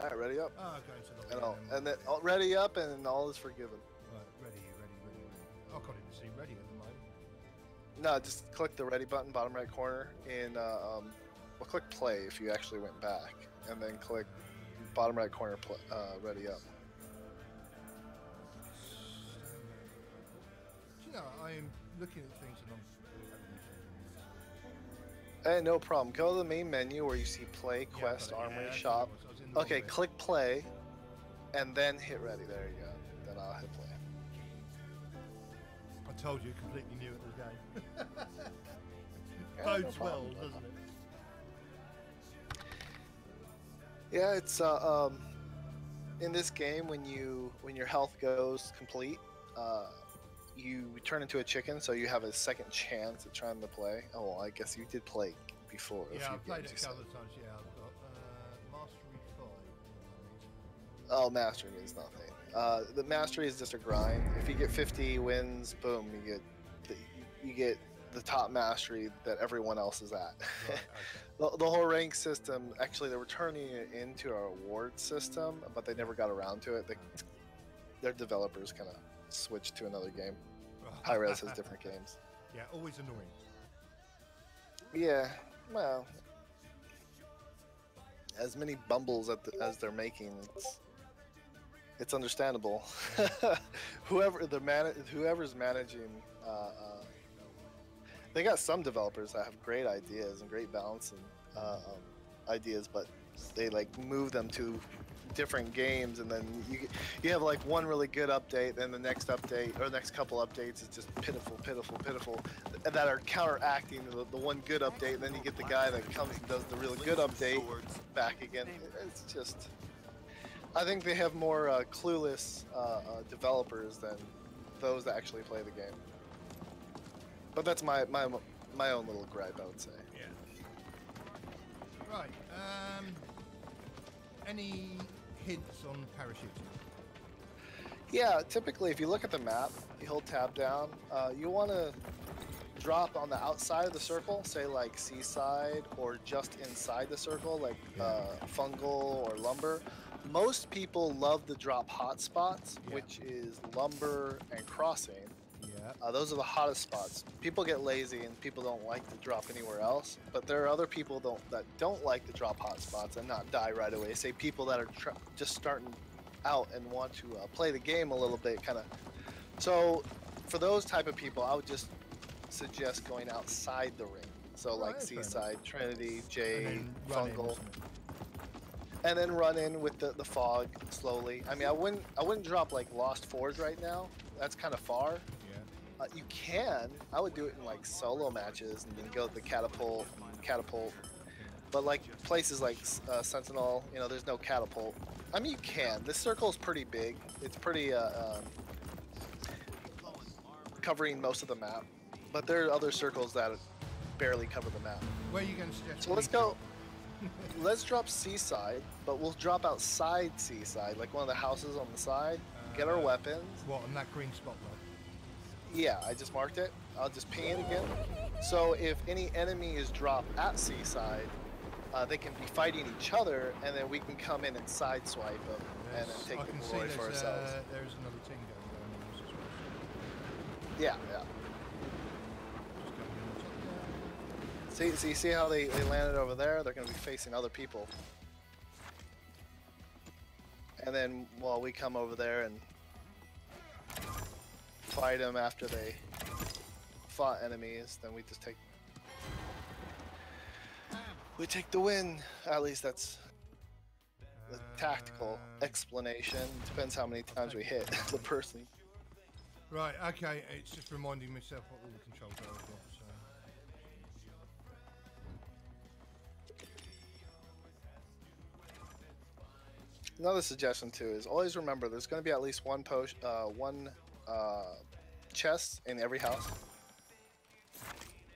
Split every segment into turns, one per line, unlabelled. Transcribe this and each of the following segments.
Alright, ready up.
Oh, going to the
And then ready up and all is forgiven.
Right, ready. I can't even see ready at the moment.
No, just click the ready button, bottom right corner, and well, click play if you actually went back, and then click bottom right corner, ready up.
Do you know, I am looking at things and I'm...
Hey, no problem. Go to the main menu where you see play, quest, armory, shop. Okay, click play, and then hit ready. There you go. Then I'll hit play.
I told you, completely new at the game.
Yeah,
Bodes
no
well, doesn't it?
Yeah, it's in this game when your health goes complete, you turn into a chicken, so you have a second chance at trying to play. Oh, well, I guess you did play before.
Yeah, I've played it a couple of times. Yeah, I've got Mastery 5.
Oh, Mastery means nothing. The Mastery is just a grind. If you get 50 wins, boom, you get the top Mastery that everyone else is at.
Right, okay.
The whole rank system, actually, they were turning it into a reward system, but they never got around to it. Their developers kind of switched to another game. Hi-Res has different games.
Yeah, always annoying.
Yeah, well, as many bumbles as they're making, it's understandable. Whoever's managing, they got some developers that have great ideas and great balancing ideas, but they like move them to different games, and then you have like one really good update, then the next update or next couple updates is just pitiful, that are counteracting the one good update, and then you get the guy that comes and does the really good update back again. It's just, I think they have more clueless developers than those that actually play the game. But that's my own little gripe, I would say.
Yeah. Right. Any hints on parachuting?
Yeah, typically if you look at the map, you hold tab down, you want to drop on the outside of the circle, say like seaside, or just inside the circle, like fungal or lumber. Most people love to drop hot spots, which is lumber and crossing.
Yeah.
Those are the hottest spots. People get lazy and people don't like to drop anywhere else, but there are other people that don't like to drop hot spots and not die right away. Say people that are just starting out and want to play the game a little bit, kind of. So for those type of people, I would just suggest going outside the ring. So like Seaside, Trinity, Jade, Fungal. And then run in with the fog slowly. I mean, I wouldn't drop like Lost Forge right now. That's kind of far.
Yeah.
You can. I would do it in like solo matches and then go to the catapult. But like places like Sentinel, you know, there's no catapult. I mean, you can. This circle is pretty big. It's pretty covering most of the map. But there are other circles that barely cover the map.
Where are you going to suggest?
So let's go. Let's drop Seaside, but we'll drop outside Seaside, like one of the houses on the side. Get our weapons.
What, on that green spotlight?
Yeah, I just marked it. I'll just ping it again. So if any enemy is dropped at Seaside, they can be fighting each other, and then we can come in and sideswipe them and then take the glory for ourselves.
There's another team going on this as well.
Yeah. See how they landed over there? They're going to be facing other people. And then while we come over there and fight them after they fought enemies, then we just take the win. At least that's the tactical explanation. Depends how many times we hit the person.
Right, okay, it's just reminding myself what all the controls are as well, so.
Another suggestion too is always remember there's going to be at least one chest in every house.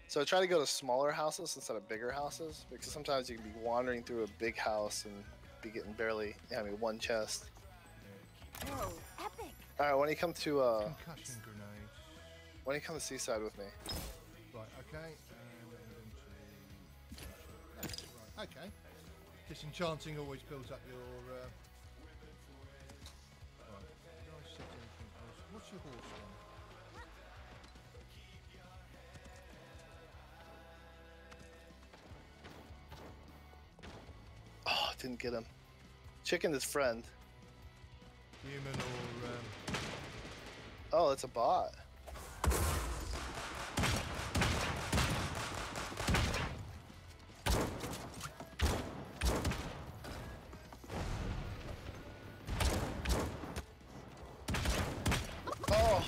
So try to go to smaller houses instead of bigger houses, because sometimes you can be wandering through a big house and be getting barely one chest.
Whoa, epic!
All right, when you come to
concussion grenade.
When you come to Seaside with me.
Right, okay. Right, okay. Disenchanting always builds up your. Right. What's your horse one?
Oh, didn't get him. Chicken is friend.
Human or.
Oh, it's a bot. Oh.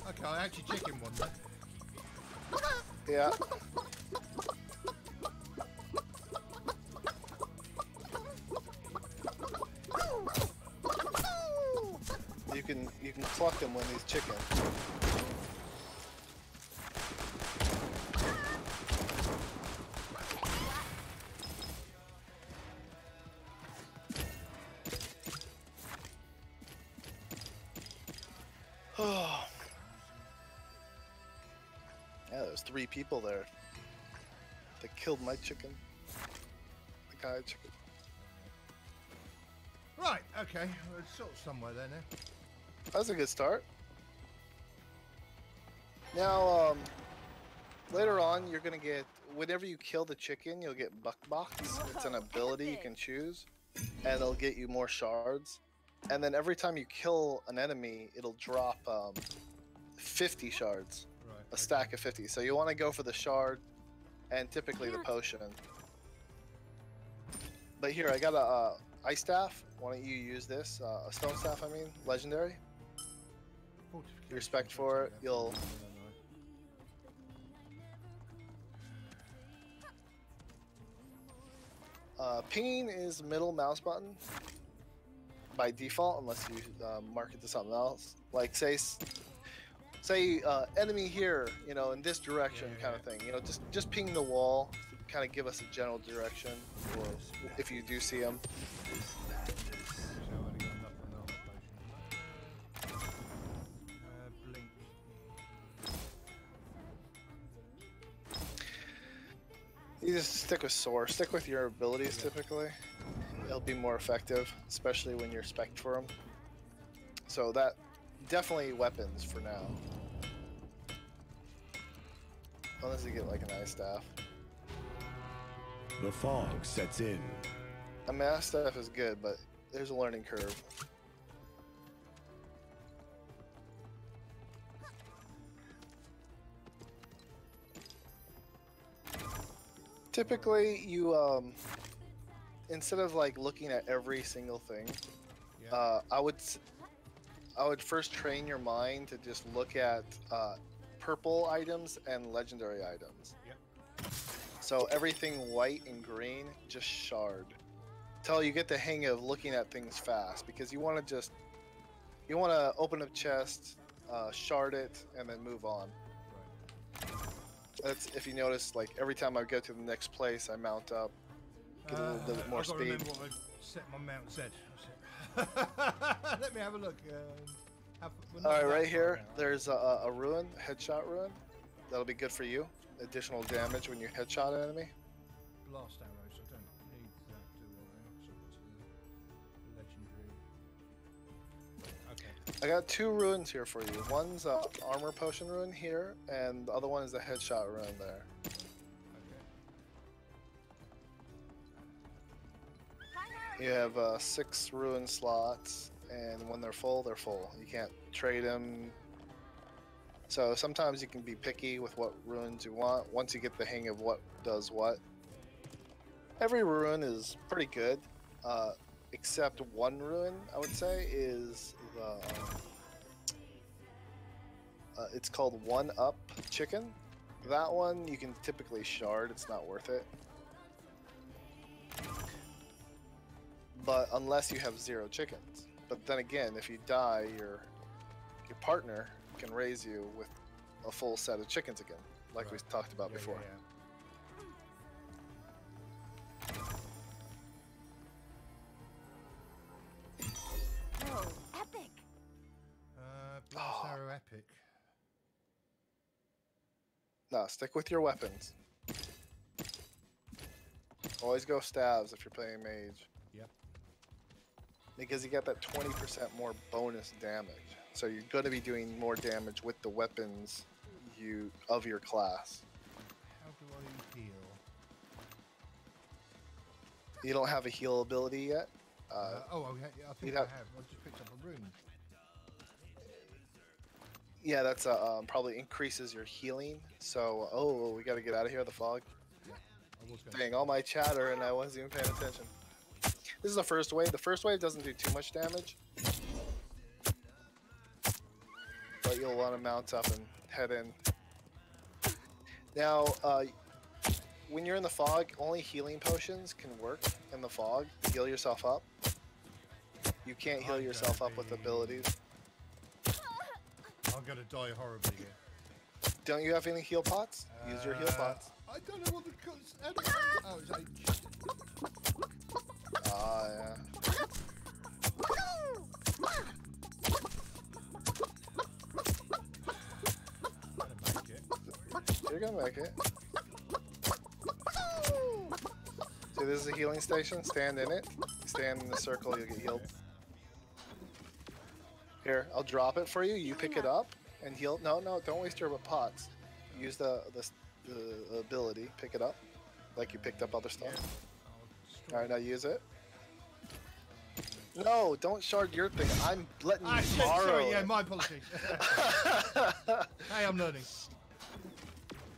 Okay, I actually chicken one then.
Yeah. You can pluck them when he's chicken. Oh. Yeah, there's 3 people there. They killed my chicken. The guy chicken.
Right, okay, we're sort of somewhere there now.
That's a good start. Now, later on, you're gonna get, whenever you kill the chicken, you'll get Buck Box. It's an ability you can choose, and it'll get you more shards. And then every time you kill an enemy, it'll drop 50 shards,
Right,
a stack of 50. So you want to go for the shard, and typically the potion. But here, I got a ice staff. Why don't you use this? A stone staff, I mean, legendary. Your respect for it, you'll. Pinging is middle mouse button by default, unless you mark it to something else. Like say enemy here, you know, in this direction, kind of thing. You know, just ping the wall, kind of give us a general direction, or if you do see them. You just stick with Soar. Stick with your abilities typically. It'll be more effective, especially when you're spec'd for them. So that, definitely weapons for now. Unless you get like an ice staff.
The fog sets in.
A mass staff is good, but there's a learning curve. Typically, you instead of like looking at every single thing, I would first train your mind to just look at purple items and legendary items.
Yep.
So everything white and green, just shard. Till you get the hang of looking at things fast, because you want to open up chest, shard it, and then move on. That's, if you notice, like every time I go to the next place, I mount up, get a little bit more
I've got to
speed.
remember what I set my mount said. Let me have a look.
All right, right here, there's a ruin, a headshot ruin. That'll be good for you. Additional damage when you headshot an enemy.
Blast arrows. I don't need that, do I? So it's legendary. Okay.
I got 2 ruins here for you. One's a armor potion ruin here, and the other one is a headshot ruin there.
Okay.
You have 6 ruin slots, and when they're full, they're full. You can't trade them. So sometimes you can be picky with what ruins you want, once you get the hang of what does what. Every ruin is pretty good, except one ruin, I would say, is the... it's called One Up Chicken. That one you can typically shard, it's not worth it. But unless you have 0 chickens. But then again, if you die, your partner can raise you with a full set of chickens again, like we talked about before.
Oh, epic!
Blast arrow epic.
No, stick with your weapons. Always go stabs if you're playing mage.
Yep.
Because you get that 20% more bonus damage. So you're going to be doing more damage with the weapons of your class.
How do I heal?
You don't have a heal ability yet.
I think I have. I just picked up a rune.
Yeah, that's probably increases your healing. So, we got to get out of here. The fog.
Yeah, I was gonna
Dang, all my chatter and I wasn't even paying attention. This is the first wave. The first wave doesn't do too much damage, but you'll want to mount up and head in. Now, when you're in the fog, only healing potions can work in the fog to heal yourself up. You can't heal yourself up with abilities.
I'm gonna die horribly here.
Don't you have any heal pots? Use your heal pots.
I don't know what the oh, it's H.
Ah, yeah. You're gonna make it. See, this is a healing station. Stand in it. Stand in the circle, you'll get healed. Here, I'll drop it for you. You pick it up and heal. No, don't waste your pots. Use the ability. Pick it up, like you picked up other stuff. All right, now use it. No, don't shard your thing. I'm letting you borrow.
Sorry, yeah,
it.
my apologies. Hey, I'm learning.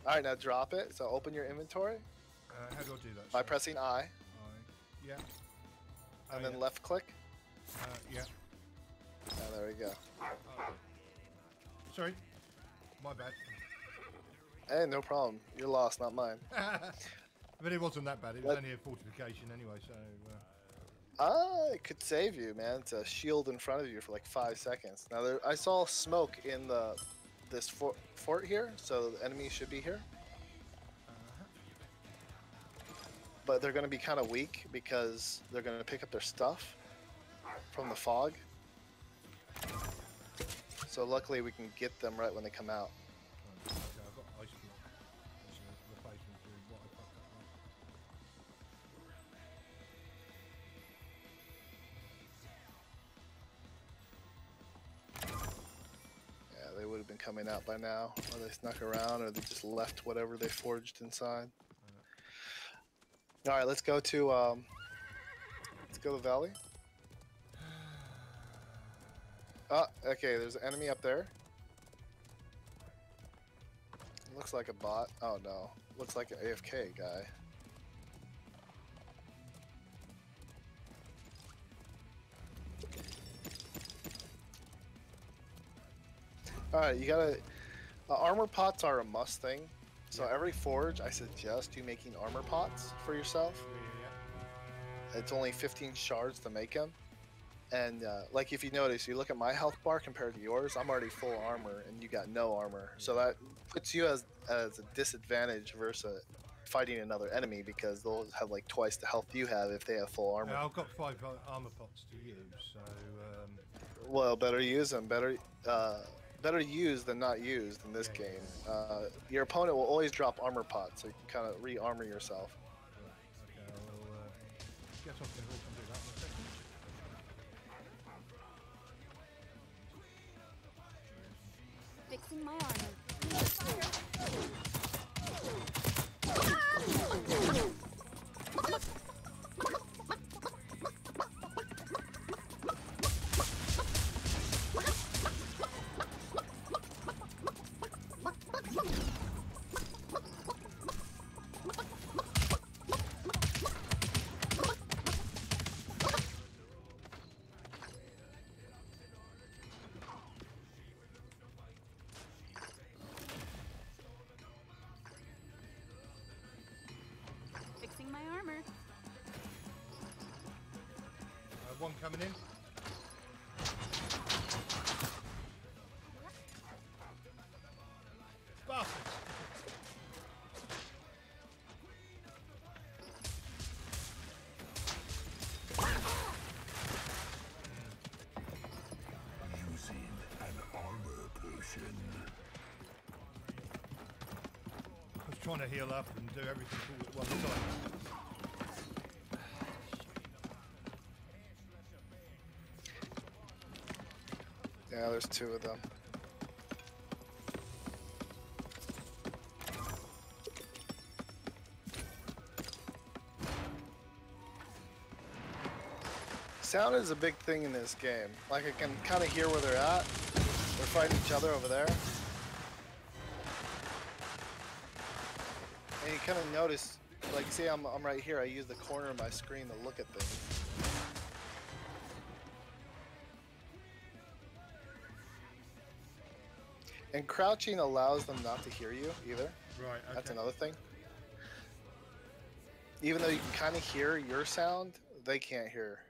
All right, now drop it. So open your inventory.
How do I do that?
By pressing I.
Yeah.
And then left click.
Yeah.
And there we go.
Sorry, my bad.
Hey, no problem. You're lost, not mine.
But it wasn't that bad. It was only a fortification anyway, so...
It could save you, man. It's a shield in front of you for like 5 seconds. Now, I saw smoke in this fort here, so the enemies should be here. But they're going to be kind of weak because they're going to pick up their stuff from the fog. So luckily we can get them right when they come out.
Okay, I've got ice cube. That's a replacement for what I fucked up.
Yeah, they would have been coming out by now, or they snuck around, or they just left whatever they forged inside. All right, let's go to the valley. Oh, okay, there's an enemy up there. Looks like a bot. Oh no, looks like an AFK guy. All right, you gotta. Armor pots are a must thing. So every forge, I suggest you making armor pots for yourself. It's only 15 shards to make them. And like if you notice, you look at my health bar compared to yours, I'm already full armor and you got no armor. So that puts you as a disadvantage versus fighting another enemy because they'll have like twice the health you have if they have full armor.
Yeah, I've got 5 armor pots to use, so...
Well, better use them. Better used than not used in this game. Your opponent will always drop armor pots, so you can kind of re-armor yourself.
Okay, I'll get off the horse and do that in a second.
Fixing my armor. Fixing my armor.
One coming in. trying to heal up and do everything all at one time.
Yeah, there's two of them. Sound is a big thing in this game. Like I can kind of hear where they're at. They're fighting each other over there. And you kind of notice, like see I'm right here, I use the corner of my screen to look at things. And crouching allows them not to hear you either.
Right, okay.
That's another thing. Even though you can kind of hear your sound, they can't hear.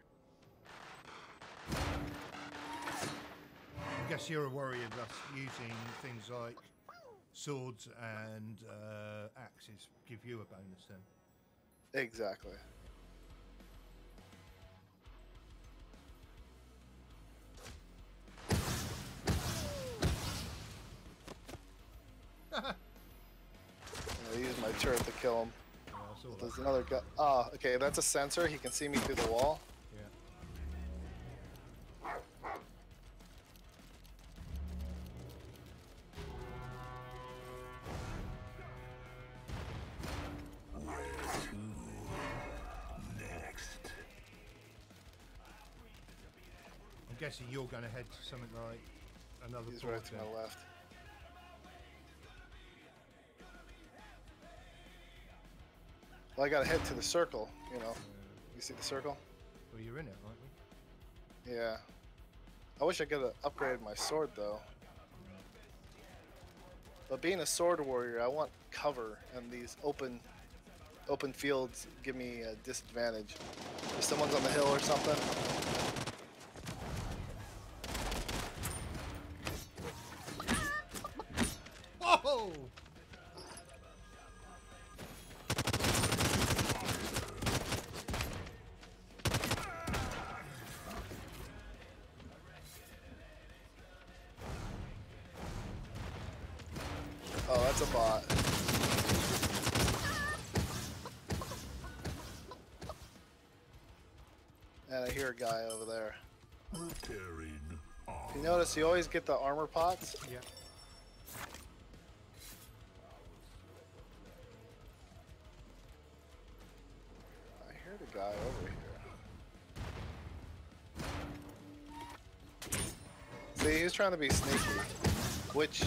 I guess you're a warrior that's using things like swords and axes give you a bonus then.
Exactly. I use my turret to kill him.
Yeah, I saw that.
There's another guy. Ah, okay, that's a sensor. He can see me through the wall.
Yeah.
Next.
I'm guessing you're going to head to something like another
He's
port
right to
then.
my left. Well, I gotta head to the circle, you know. You see the circle?
Well, you're in it, aren't you?
Yeah. I wish I could have upgraded my sword though. But being a sword warrior, I want cover, and these open fields give me a disadvantage. If someone's on the hill or something.
Whoa!
Oh, that's a bot. And I hear a guy over there.
Repairing
You notice you always get the armor pots?
Yeah.
I heard a guy over here. See, he's trying to be sneaky. Which,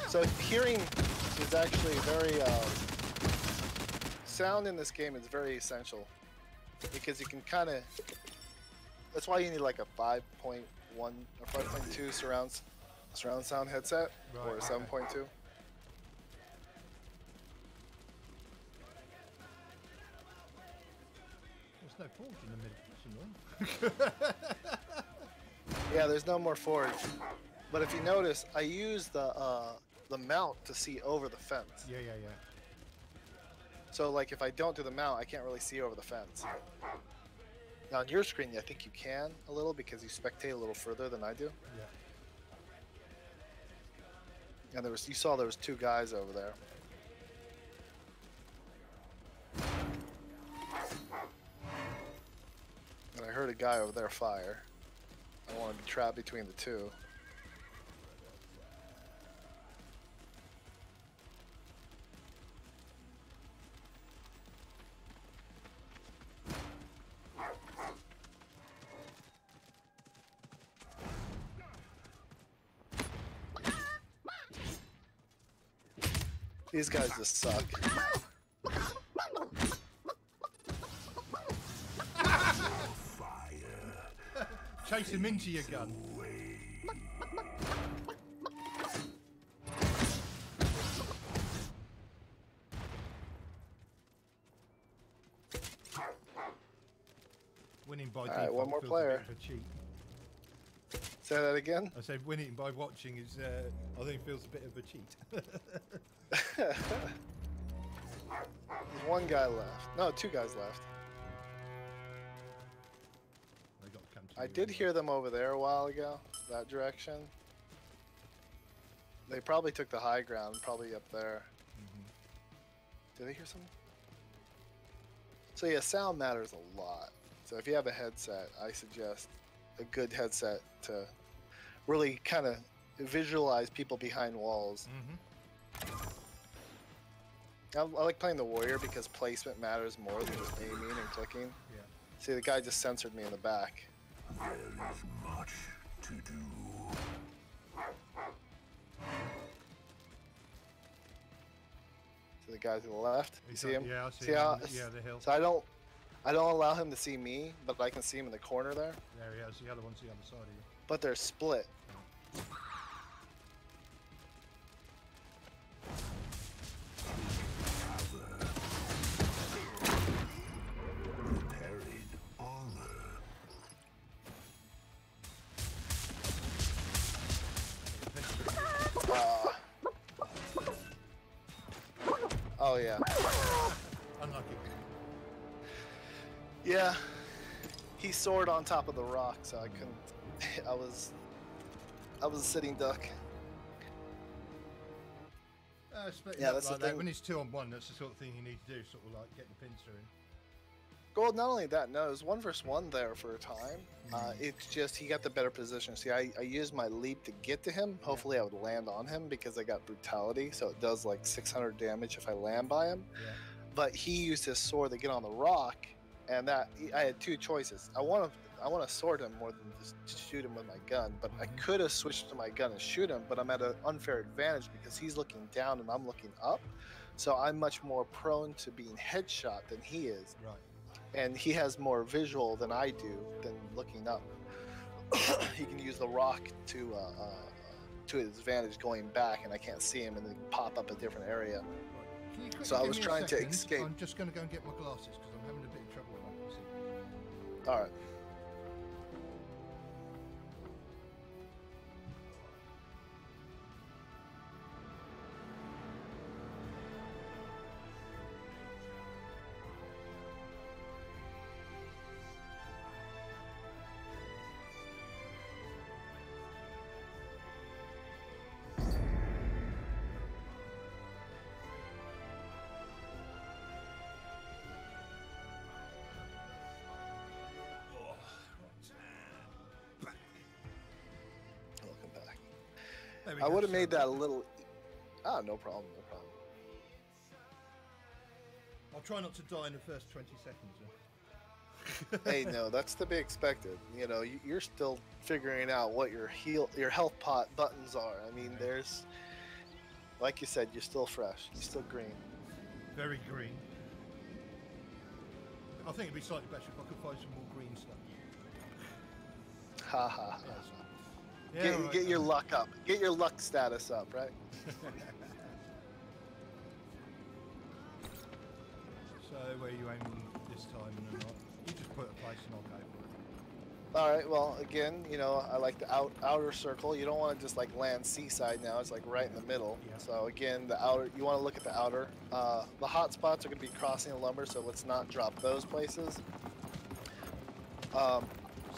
so hearing is actually very, sound in this game is very essential. Because you can kind of, that's why you need like a 5.1 or 5.2 surround sound headset, or a
Right,
7.2.
There's no forge in the middle.
Yeah, there's no more forge. But if you notice, I use the mount to see over the fence.
Yeah, yeah, yeah.
So like if I don't do the mount, I can't really see over the fence. Now on your screen, I think you can a little because you spectate a little further than I do.
Yeah.
And you saw there was two guys over there. And I heard a guy over there fire. I don't want to be trapped between the two. These guys just suck.
Chase him into your gun. Winning by default
one more
feels
player.
a bit of a cheat.
Say that again?
I said winning by watching is, I think, feels a bit of a cheat.
There's one guy left. No, two guys left.
They got to come to
I
you
did
anyway.
hear them over there a while ago, that direction. They probably took the high ground, probably up there. Did I hear something? So yeah, sound matters a lot. So if you have a headset, I suggest a good headset to really kind of visualize people behind walls. I like playing the warrior because placement matters more than just aiming and clicking.
Yeah.
See, the guy just censored me in the back.
There is much to do.
So the guy to the left, you see him?
Yeah, I see
how?
him. Yeah, the hill.
So I don't allow him to see me, but I can see him in the corner there.
There he is. The other one's the other side of you.
But they're split.
Buried armor.
Oh yeah.
Unlucky.
Yeah. He soared on top of the rock, so I couldn't. I was a sitting duck.
Yeah,
that's
like
the thing.
When it's 2-on-1, that's the sort of thing you need to do, sort of like getting the pincer in.
Well, not only that, no, it was 1 versus 1 there for a time. It's just he got the better position. See, I used my leap to get to him. Hopefully I would land on him because I got brutality, so it does like 600 damage if I land by him.
Yeah.
But he used his sword to get on the rock, and that I had 2 choices. I want to sword him more than just shoot him with my gun, but I could have switched to my gun and shoot him, but I'm at an unfair advantage because he's looking down and I'm looking up. So I'm much more prone to being headshot than he is.
Right.
And he has more visual than I do than looking up. He can use the rock to his advantage going back, and I can't see him, and then pop up a different area.
Can you quickly
So I
give
was
me a
trying to
second?
escape.
I'm just going to go and get my glasses because I'm having a bit of trouble with my glasses.
All right. Welcome back.
There we
I
go,
would have made
sorry.
that a little. Ah, no problem, no problem.
I'll try not to die in the first 20 seconds.
Hey, no, that's to be expected. You know, you're still figuring out what your health pot buttons are. I mean, there's, like you said, you're still fresh. You're still green.
Very green. I think it'd be slightly better if I could find some more green stuff.
Ha ha ha.
Yeah,
Get,
right.
get your luck up. Get your luck status up, right?
So where are you aiming this time and not? You just put a place and I'll go for it.
All right. Well, again, you know, I like the outer circle. You don't want to just like land seaside now. It's like right in the middle.
Yeah.
So again, the outer. You want to look at the outer. The hot spots are going to be crossing the lumber, so let's not drop those places.
So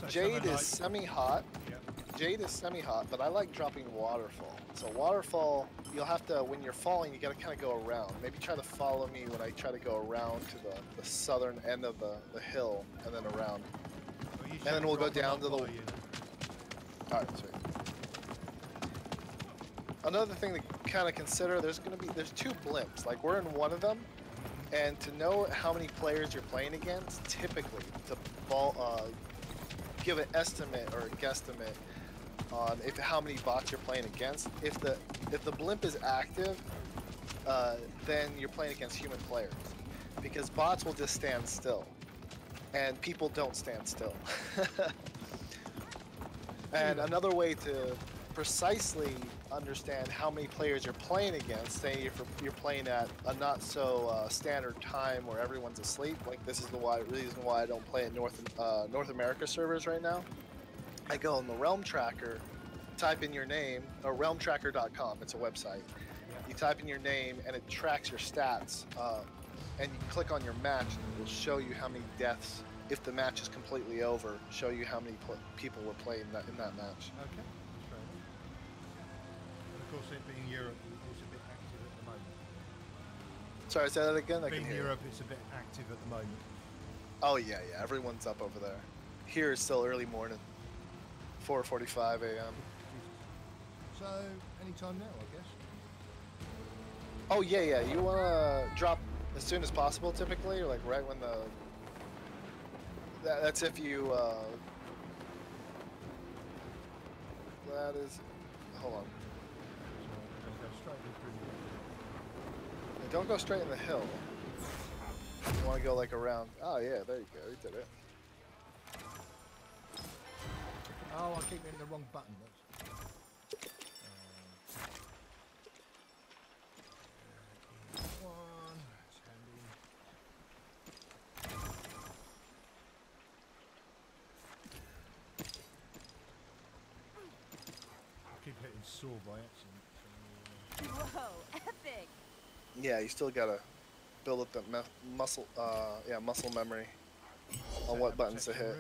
Jade
something
is
like-
semi-hot.
Yeah.
Jade is semi-hot, but I like dropping waterfall. So waterfall, you'll have to, when you're falling, you got to kind of go around. Maybe try to follow me when I try to go around to the southern end of the hill and then around.
Well, you
And then
should
we'll go
drop them
down
up
to the-
by you then.
Alright, sweet. Another thing to kind of consider, there's 2 blimps. Like, we're in one of them, and to know how many players you're playing against, typically, to give an estimate or a guesstimate on how many bots you're playing against. If the blimp is active, then you're playing against human players, because bots will just stand still, and people don't stand still. And another way to precisely understand how many players you're playing against, say if you're playing at a not so standard time where everyone's asleep, like this is the reason why I don't play in North America servers right now. I go on the Realm Tracker, type in your name, or realmtracker.com, it's a website. You type in your name and it tracks your stats, and you click on your match and it will show you how many deaths, if the match is completely over, show you how many people were playing in that match.
Okay, that's fair enough. And of course, it being Europe, it's a bit active at the moment.
Sorry, say that again. I can
In
hear.
Europe, it's a bit active at the moment.
Oh yeah, yeah. Everyone's up over there. Here is still early morning. 4:45 a.m.
So, anytime now, I guess.
Oh yeah, yeah. You wanna drop as soon as possible, typically, or like right when the. That's if you. That is. Hold on.
So, go straight in through
Don't go straight in the hill. You want to go like around. Oh yeah, there you go. You did it.
Oh, I keep hitting the wrong button. One. It's handy. I keep hitting saw by accident.
Whoa, epic!
Yeah, you still gotta build up that muscle. Yeah, muscle memory on what buttons to hit.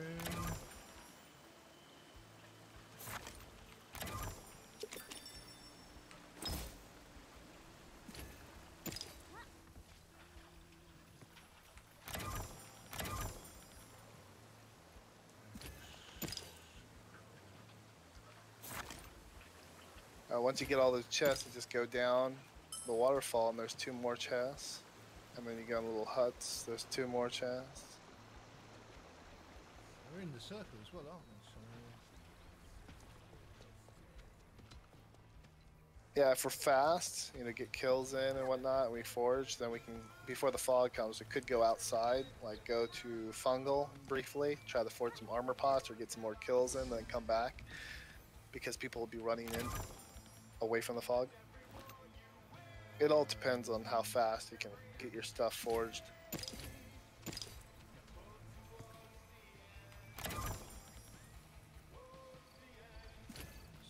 Once you get all those chests, you just go down the waterfall, and there's 2 more chests. And then you go in little huts. There's 2 more chests.
We're in the circle as well, aren't we? So,
Yeah, if we're fast, get kills in and whatnot, and we forge, then we can, before the fog comes, we could go outside, like go to Fungal briefly, try to forge some armor pots or get some more kills in, then come back, because people will be running in away from the fog. It all depends on how fast you can get your stuff forged.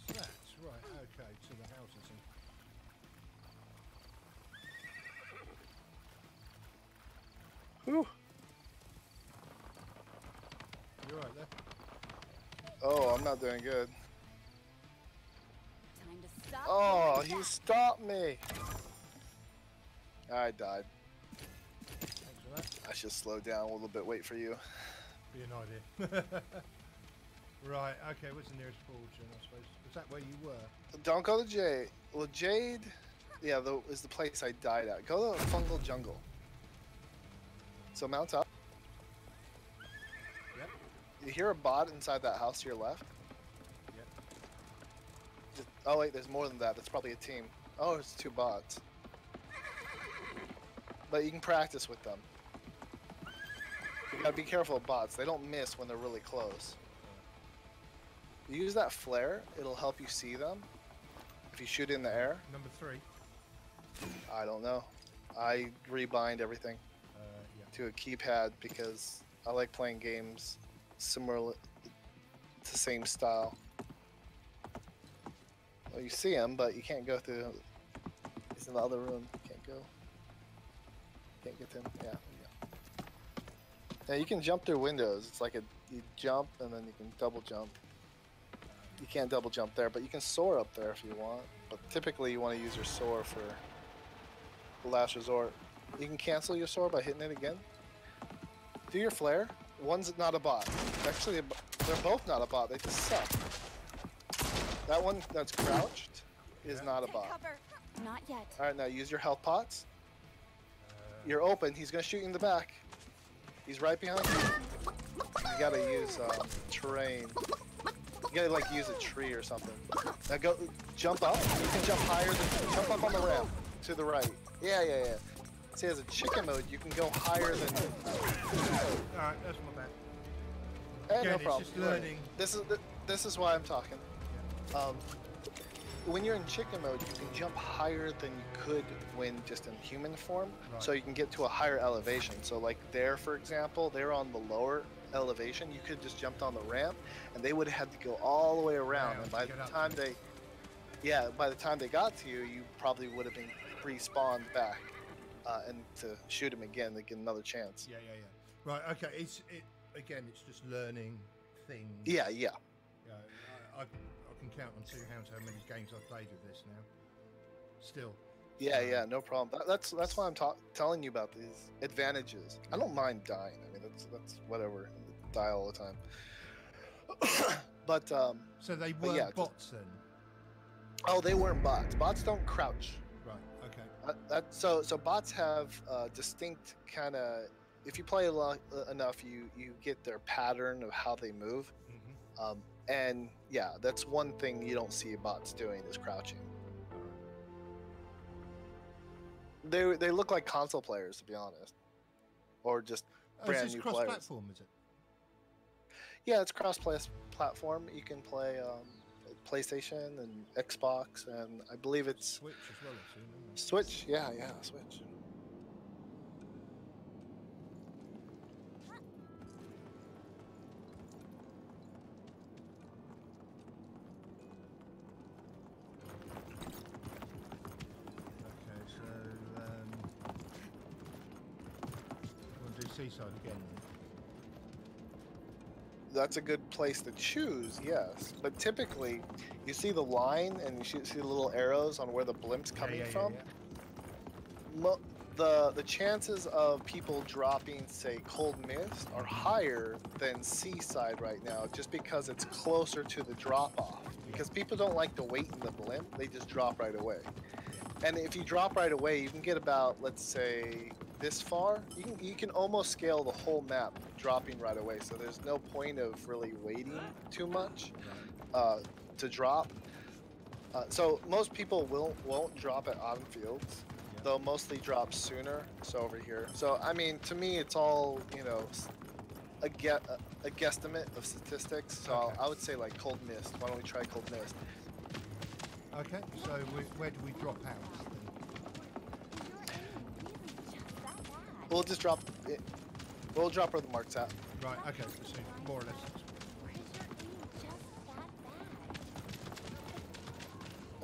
that's right. Okay, to the houses.
Whew.
You're right there.
Oh, I'm not doing good.
Time to stop.
Oh,
and
he
attack.
stopped me. I died.
Thanks for that.
I should slow down a little bit, wait for you.
Be an idea. Right, okay, what's the nearest forge then, I suppose? Was that where you were?
Don't go to Jade. Well, Jade, yeah, is the place I died at. Go to Fungal Jungle. So mount up.
Yep.
You hear a bot inside that house to your left?
Yep.
Oh wait, there's more than that. That's probably a team. Oh, it's 2 bots. But you can practice with them. You gotta be careful of bots. They don't miss when they're really close. Use that flare. It'll help you see them. If you shoot in the air.
Number 3.
I don't know. I rebind everything
Yeah.
to a keypad because I like playing games similar to same style. Well, you see him, but you can't go through. He's in the other room. Can't go. Can't get to him. Yeah. Yeah, you can jump through windows. It's like you jump and then you can double jump. You can't double jump there, but you can soar up there if you want. But typically you want to use your soar for the last resort. You can cancel your soar by hitting it again. Do your flare. One's not a bot. Actually, they're both not a bot. They just suck. That one that's crouched is not a
Take
bot.
cover. Not yet.
All right, now use your health pots. You're open. He's gonna shoot you in the back. He's right behind you. You gotta use terrain. You gotta like use a tree or something. Now go, jump up. You can jump higher than, jump up on the ramp to the right. Yeah, yeah, yeah. See, as a chicken mode, you can go higher than.
Alright, that's my bad.
No
Again,
problem.
it's just learning.
This is why I'm talking. When you're in chicken mode, you can jump higher than you could when just in human form.
Right.
So you can get to a higher elevation. So like there, for example, they're on the lower elevation. You could just jumped on the ramp, and they would have had to go all the way around. And by the time by the time they got to you, you probably would have been respawned back, and to shoot him again, they get another chance.
Yeah. Right, okay, again, it's just learning things.
Yeah.
I can count on 2 hands how many games I've played with this now. Still.
Yeah, no problem. That's why I'm telling you about these advantages. I don't mind dying. I mean, that's whatever. Die all the time.
So they
but
were
yeah,
bots then.
oh, they weren't bots. Bots don't crouch.
Right. Okay.
So bots have distinct kind of. If you play a lot enough, you get their pattern of how they move.
Mm-hmm.
And yeah, that's one thing you don't see bots doing is crouching. They look like console players, to be honest, or just brand new players.
Cross-platform, is it?
Yeah, it's cross-platform. You can play PlayStation and Xbox, and I believe it's
Switch as well. I've seen,
Switch. Yeah, Switch.
Seaside again.
That's a good place to choose, yes. But typically, you see the line and you see the little arrows on where the blimp's coming from. The chances of people dropping, say, Cold Mist are higher than Seaside right now, just because it's closer to the drop-off. Because people don't like to wait in the blimp, they just drop right away. And if you drop right away, you can get about, let's say, this far. You can almost scale the whole map dropping right away. So there's no point of really waiting too much to drop. So most people won't drop at Autumn Fields. They'll mostly drop sooner. So over here. So I mean, to me, it's all a guesstimate of statistics. So I would say like Cold Mist. Why don't we try Cold Mist?
Okay. So where do we drop out?
We'll just drop it. We'll drop where the mark's at.
Right, okay, so more or less.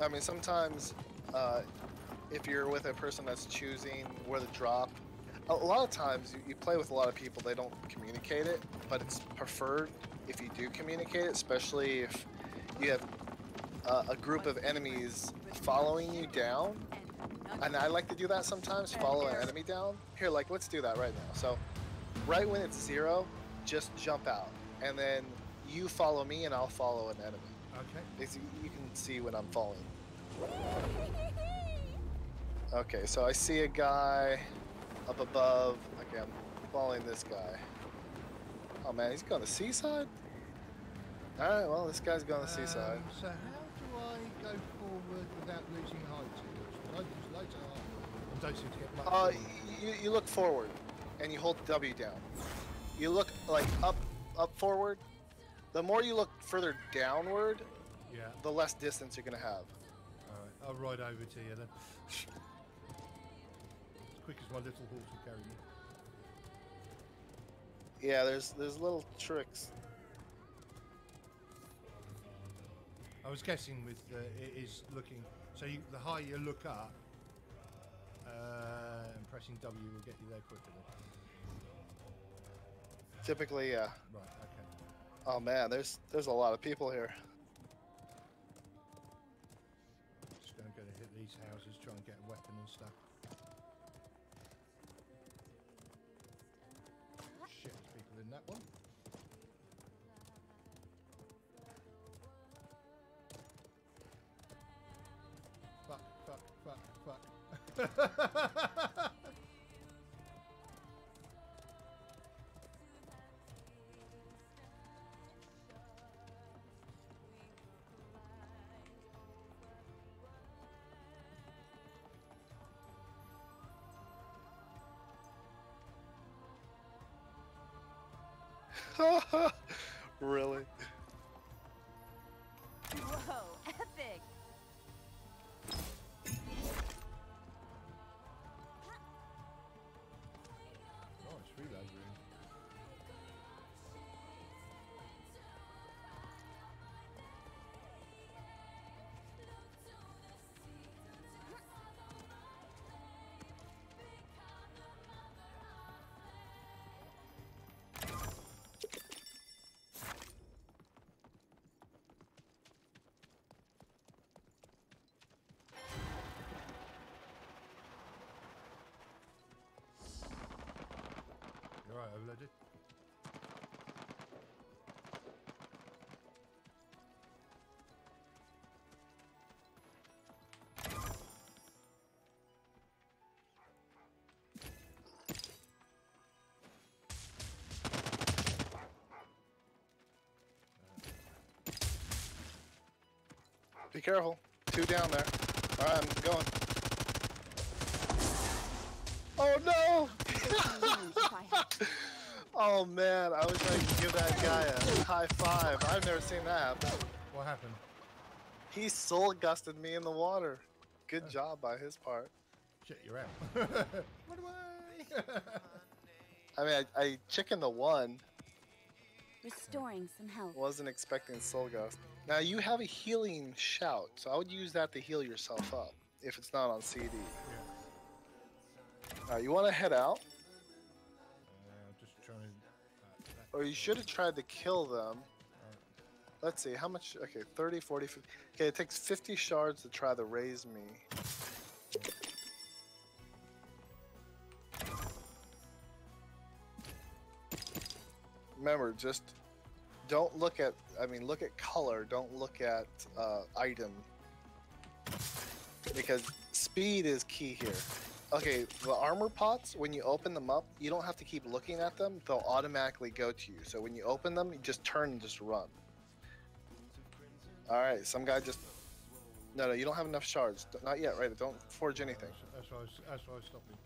I mean, sometimes if you're with a person that's choosing where to drop, a lot of times you play with a lot of people, they don't communicate it, but it's preferred if you do communicate it, especially if you have a group of enemies following you down. And I like to do that sometimes, follow an enemy down. Here, like, let's do that right now. So, right when it's 0, just jump out. And then you follow me and I'll follow an enemy.
Okay.
You can see when I'm following. Okay, so I see a guy up above. Okay, I'm following this guy. Oh man, he's going to Seaside? Alright, well, this guy's going to Seaside.
So how do I go forward without losing height? I don't seem to get much.
You look forward, and you hold W down. You look like up forward. The more you look further downward, the less distance you're gonna have.
All right, I'll ride over to you then. As quick as my little horse will carry me.
Yeah, there's little tricks.
I was guessing with it is looking. So the higher you look up, and pressing W will get you there quicker.
Typically, yeah.
Right. Okay.
Oh man, there's a lot of people here.
Just going to hit these houses, try and get a weapon and stuff. Shit, there's people in that one. Fuck.
Really?
Whoa, epic!
Reload room.
Be careful. 2 down there. Alright, I'm going. Oh no! Oh man, I was trying to give that guy a high five. I've never seen that happen.
What happened?
He soul gusted me in the water. Good job by his part.
Shit, you're out. Run away!
I mean, I chickened the one.
Restoring some health.
Wasn't expecting soul gust. Now you have a healing shout, so I would use that to heal yourself up if it's not on CD.
Yeah.
You want to head out,
Just trying.
or you should have tried to kill them. Let's see, how much? Okay, 30, 40, 50. Okay, it takes 50 shards to try to raise me. Remember, just don't look at, look at color, don't look at item. Because speed is key here. Okay, the armor pots, when you open them up, you don't have to keep looking at them, they'll automatically go to you. So when you open them, you just turn and just run. Alright, some guy just... No, you don't have enough shards. Not yet, right? Don't forge anything.
That's why I was stopping.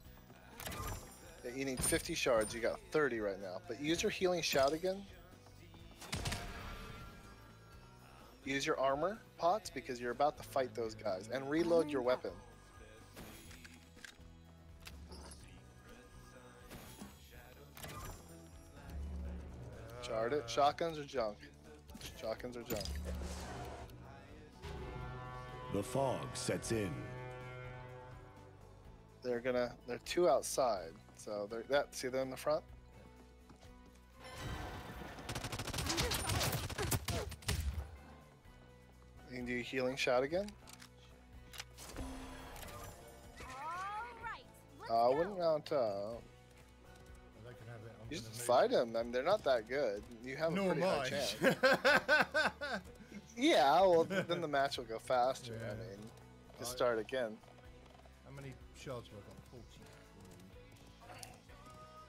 Yeah, you need 50 shards, you got 30 right now. But use your healing shout again. Use your armor pots because you're about to fight those guys. And reload your weapon. Shard it. Shotguns are junk. Shotguns are junk.
The fog sets in.
They're 2 outside. So see them in the front? You can do your healing shot again. I wouldn't mount up.
They can have it.
You just fight them. I mean, they're not that good. You have a
Nor
pretty high
mine.
chance. Yeah, well, then the match will go faster.
Yeah.
I mean, just start again.
How many shards have I got? 40.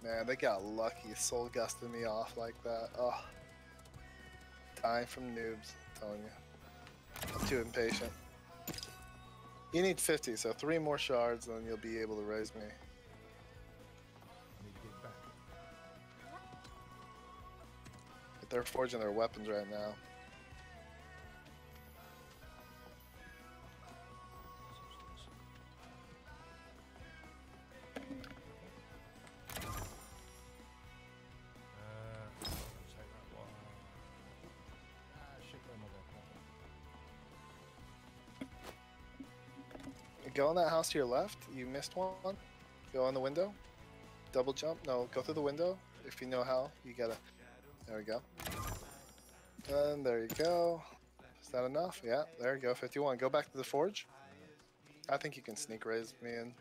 Man, they got lucky. Soul gusted me off like that. Oh, dying from noobs. I'm telling you, I'm too impatient. You need 50, so 3 more shards, and then you'll be able to raise me.
I need to get back.
But they're forging their weapons right now.
Take that one. Shit, where am I going?
Go in that house to your left. You missed one. Go in the window. Double jump. No, go through the window. If you know how, you gotta. There we go. And there you go. Is that enough? Yeah, there you go. 51. Go back to the forge. I think you can sneak raise me in.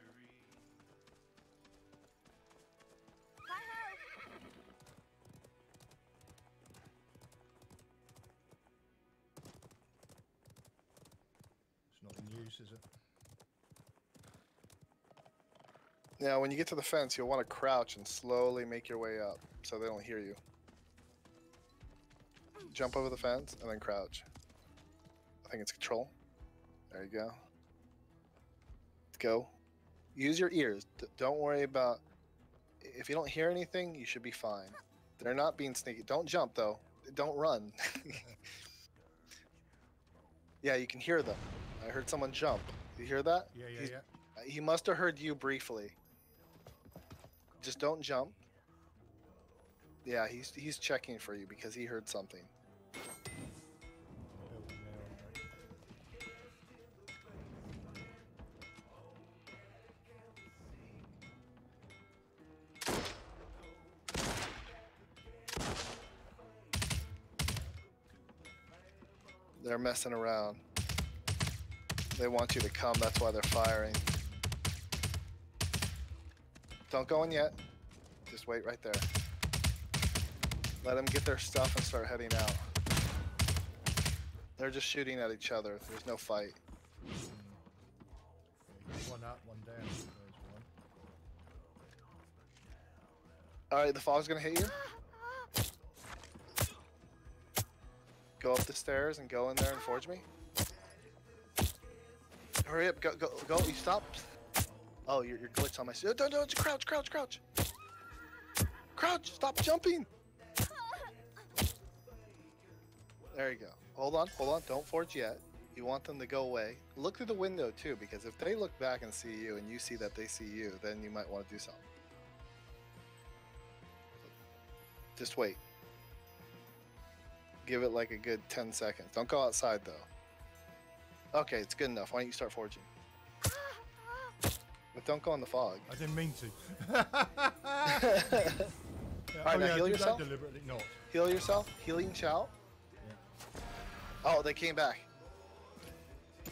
It's not in use, is it?
Now, when you get to the fence, you'll want to crouch and slowly make your way up so they don't hear you. Jump over the fence and then crouch. I think it's control. There you go. Go. Use your ears. Don't worry about... If you don't hear anything, you should be fine. They're not being sneaky. Don't jump, though. Don't run. Yeah, you can hear them. I heard someone jump. You hear that?
Yeah.
He must have heard you briefly. Just don't jump. Yeah, he's checking for you because he heard something.
Building there,
They're messing around. They want you to come, that's why they're firing. Don't go in yet. Just wait right there. Let them get their stuff and start heading out. They're just shooting at each other. There's no fight.
One up, one down. There's one.
Alright, the fog's gonna hit you. Go up the stairs and go in there and forge me. Hurry up, go, go, go. You stop. Oh, you're glitched on my... Don't, crouch, crouch, crouch. Crouch, stop jumping. There you go. Hold on, don't forge yet. You want them to go away. Look through the window too, because if they look back and see you and you see that they see you, then you might want to do something. Just wait. Give it like a good 10 seconds. Don't go outside though. Okay, it's good enough. Why don't you start forging? But don't go in the fog.
I didn't mean to.
Alright, now heal yourself.
Deliberately not.
Heal yourself. Healing shout.
Yeah.
Oh, they came back.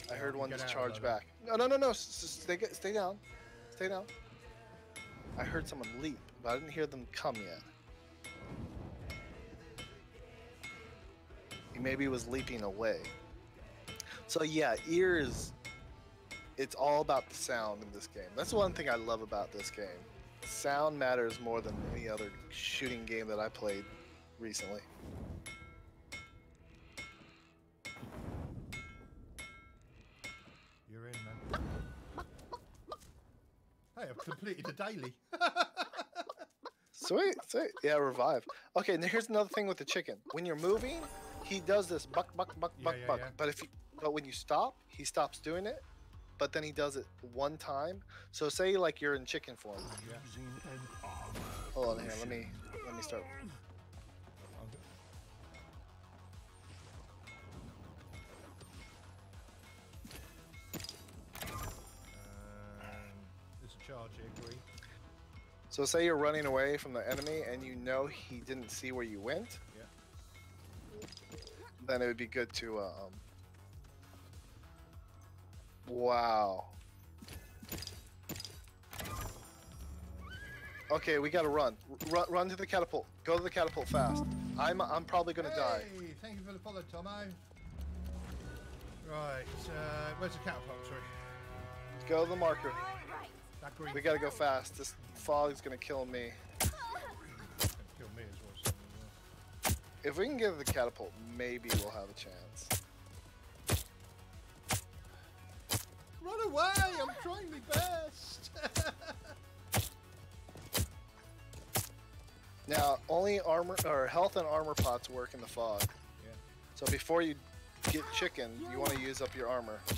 I heard one just charge back. No. Stay down. Stay down. I heard someone leap, but I didn't hear them come yet. He maybe was leaping away. So yeah, ears, it's all about the sound in this game. That's one thing I love about this game. Sound matters more than any other shooting game that I played recently.
You're in, man. Hey, I've completed a daily.
Sweet. Yeah, revive. Okay, now here's another thing with the chicken. When you're moving, he does this buck.
Yeah.
But when you stop, he stops doing it. But then he does it one time. So say like you're in chicken form.
Yeah.
Hold on here. Let me start.
There's a charge here, green.
So say you're running away from the enemy and you know he didn't see where you went.
Yeah.
Then it would be good to wow. Okay, we gotta run. Run to the catapult. Go to the catapult fast. I'm probably gonna die.
Hey, thank you for the follow, Tomo. Right, where's the catapult? Sorry.
Go to the marker.
That green.
We gotta go fast. This fog's gonna kill me.
It's gonna kill me as well.
If we can get to the catapult, maybe we'll have a chance.
Run away! I'm trying my best.
Now, only armor or health and armor pots work in the fog.
Yeah.
So before you get chicken, you want to use up your armor.
Oh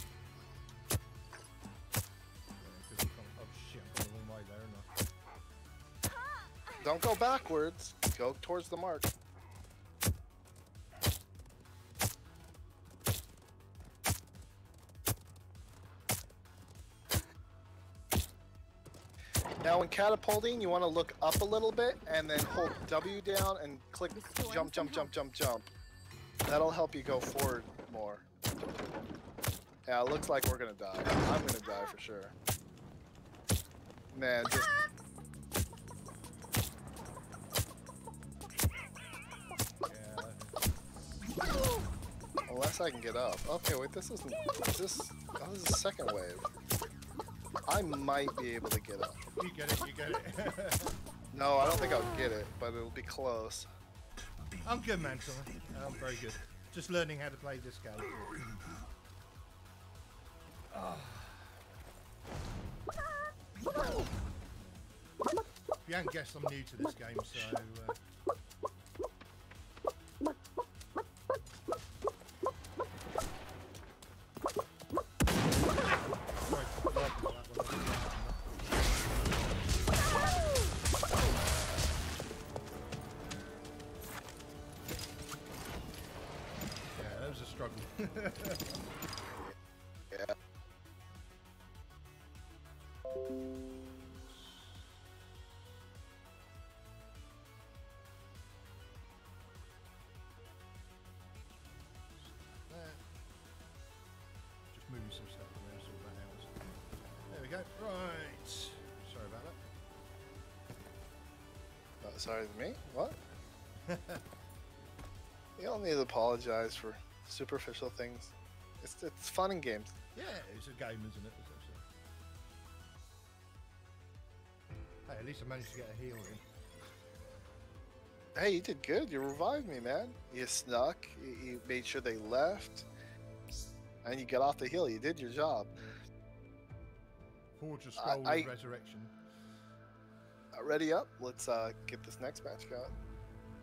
shit! I'm going the wrong way there, isn't I?
Don't go backwards. Go towards the mark. Now when catapulting, you want to look up a little bit and then hold W down and click jump. That'll help you go forward more. Yeah, it looks like we're gonna die. I'm gonna die for sure. Man, just... Unless I can get up. Okay, wait, this isn't... Is this... Oh, this is the second wave. I might be able to get up.
You get it.
No, I don't think I'll get it, but it'll be close.
I'm good, man. I'm very good. Just learning how to play this game. If you haven't guessed, I'm new to this game, so...
Yeah.
Just moving some stuff around, sort that out. There we go. Right. Sorry about that.
Sorry to me? What? You don't need to apologize for superficial things. It's fun in games.
Yeah, it's a game, isn't it? Hey, at least I managed to get a heal in.
Hey, you did good. You revived me, man. You snuck. You made sure they left. And you got off the hill. You did your job.
Forge a scroll
I-
of resurrection.
Ready up? Let's get this next match going.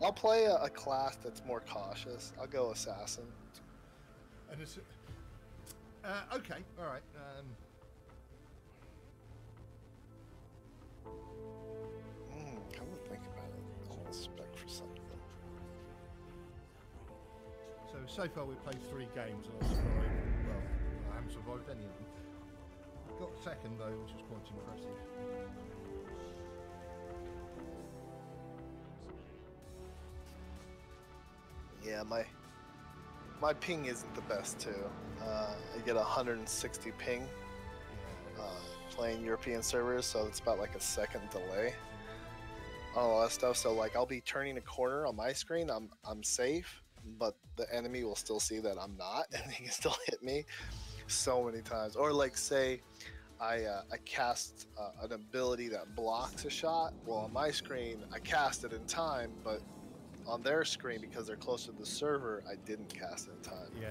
I'll play a class that's more cautious. I'll go assassin.
And it's okay, all right.
Come to think about it, I'll spec for something.
So far we've played 3 games and I've survived. Well, I haven't survived any of them. Got second though, which is quite impressive.
Yeah, my ping isn't the best too. I get 160 ping playing European servers, so it's about like a second delay on all that stuff. So like I'll be turning a corner on my screen, I'm safe, but the enemy will still see that I'm not, and they can still hit me so many times. Or like say I cast an ability that blocks a shot. Well, on my screen I cast it in time, but on their screen, because they're closer to the server, I didn't cast it in time.
Yeah.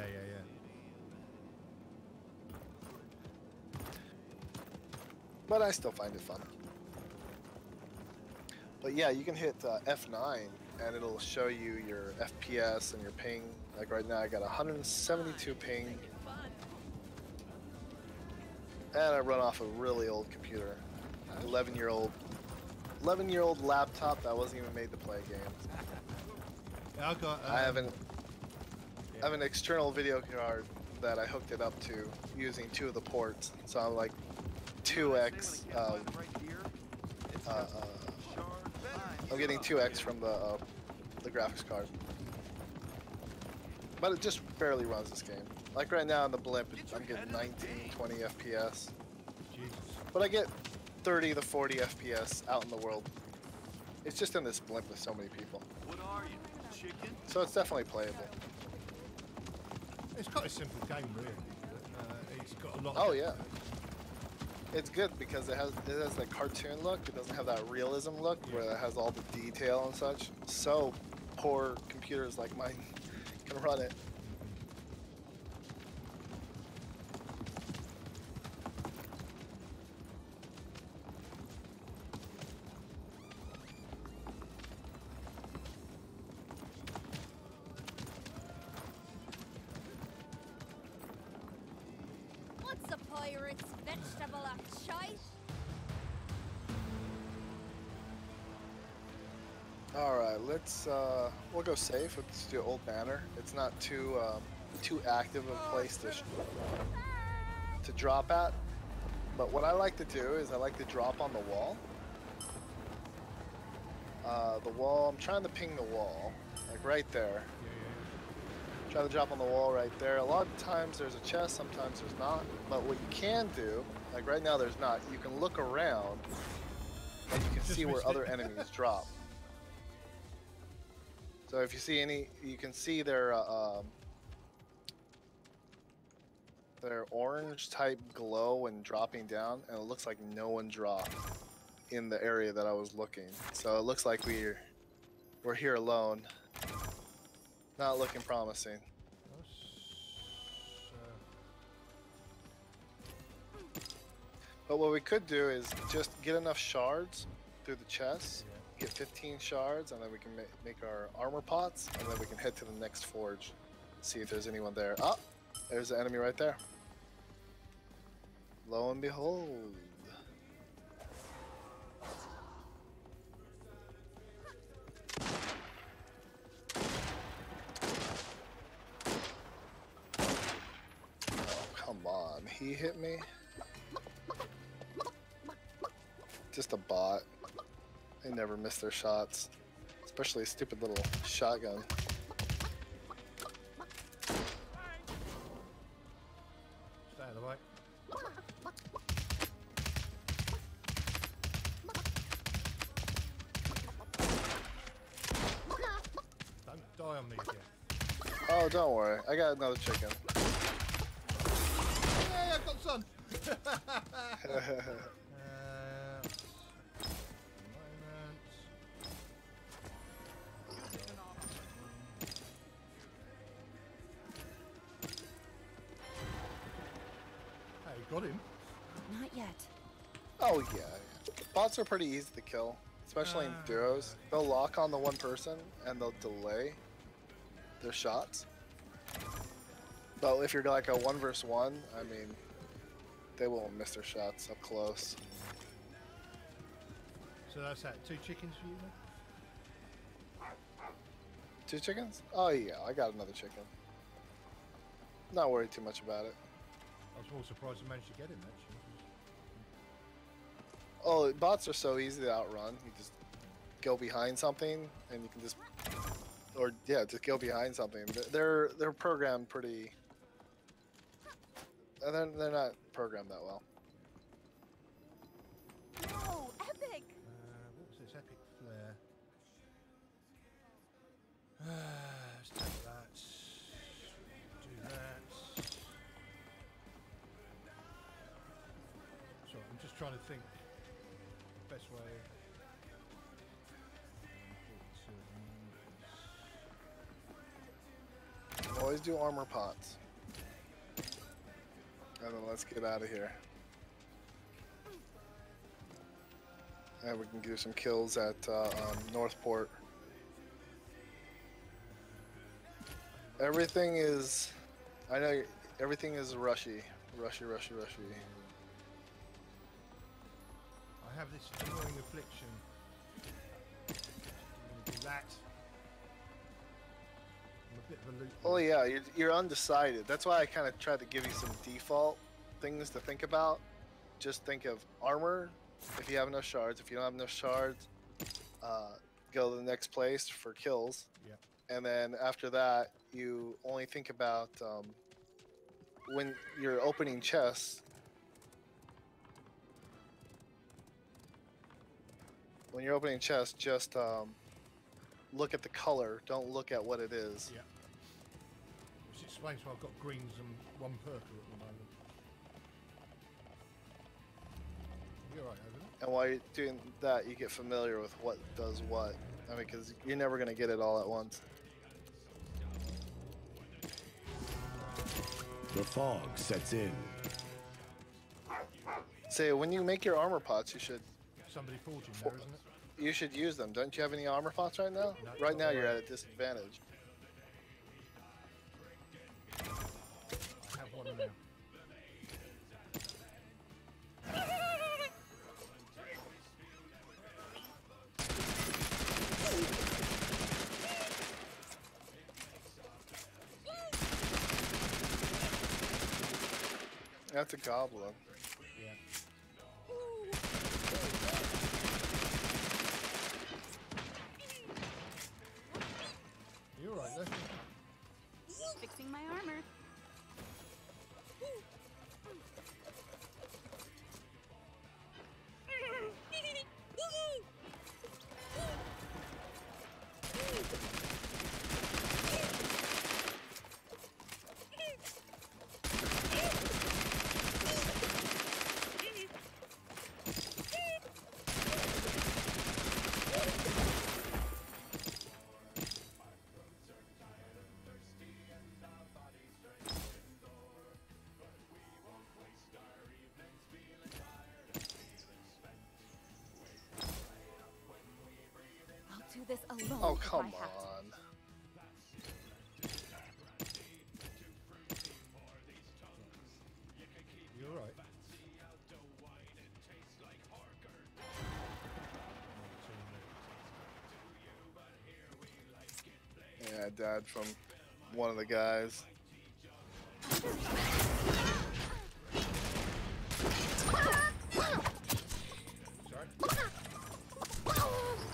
But I still find it fun. But yeah, you can hit F9 and it'll show you your FPS and your ping. Like right now I got 172 ping. And I run off a really old computer. 11-year-old laptop that wasn't even made to play games.
Yeah,
I have an external video card that I hooked it up to using 2 of the ports. So I'm like 2x. I'm getting 2x from the graphics card. But it just barely runs this game. Like right now in the blimp, I'm getting 19, 20 FPS.
Jesus.
But I get 30 to 40 FPS out in the world. It's just in this blimp with so many people.
What are you, chicken?
So it's definitely playable.
It's quite a simple game, really. But, it's got a lot.
Oh yeah. It's good because it has that cartoon look. It doesn't have that realism look where it has all the detail and such. So poor computers like mine can run it.
What's a pirate's vegetable of choice?
Alright, we'll go safe. Let's do Old Manor. It's not too active a place to drop at. But what I like to do is I like to drop on the wall. I'm trying to ping the wall, like right there. Try to drop on the wall right there. A lot of times there's a chest, sometimes there's not. But what you can do, like right now there's not, you can look around and you can see where other enemies drop. So if you see any, you can see their orange type glow when dropping down, and it looks like no one dropped in the area that I was looking. So it looks like we're here alone. Not looking promising. But what we could do is just get enough shards through the chest, get 15 shards, and then we can make our armor pots, and then we can head to the next forge, see if there's anyone there. Oh, there's the enemy right there. Lo and behold. Oh, come on. He hit me? Just a bot. They never miss their shots. Especially a stupid little shotgun.
Stay out of the way. Don't die on me yet.
Oh, don't worry. I got another chicken.
Hey, I've got sun! Hey, got him.
Not yet.
Oh yeah, bots are pretty easy to kill, especially in duos. They'll lock on the one person and they'll delay their shots. But if you're like a 1 versus 1, I mean, they won't miss their shots up close.
So that's that. 2 chickens for you then?
2 chickens? Oh yeah, I got another chicken. Not worried too much about it.
I was more surprised I managed to get him actually.
Oh, bots are so easy to outrun. You just go behind something, and you can just, or yeah, just go behind something. They're programmed pretty. They're not programmed that well.
Whoa, epic!
What was this? Epic flare. Let's take that. Do that. So I'm just trying to think best way.
Always do armor pots. And then let's get out of here. And we can do some kills at Northport. Everything is, I know everything is rushy. Rushy.
I have this annoying affliction. I'm gonna do that. I'm a bit of a loop.
Oh yeah, you're undecided. That's why I kind of tried to give you some default things to think about. Just think of armor. If you have enough shards. If you don't have enough shards, go to the next place for kills.
Yeah.
And then after that, you only think about when you're opening chests. When you're opening chests, just look at the color. Don't look at what it is.
Yeah. Which explains why I've got greens and 1 purple at the moment. You're right, over there.
And while you're doing that, you get familiar with what does what. I mean, because you're never going to get it all at once.
The fog sets in.
Say, when you make your armor pots, you should
Somebody forging there, isn't it?
you should use them. Don't you have any armor pots right now?
No.
Right now, you're at a disadvantage.
I have one now.
That's a goblin.
Yeah. You're right there.
Fixing my armor. Do this alone.
Oh,
if
come
I have to.
on.
You're right.
Yeah, I died from one of the guys.
Sorry.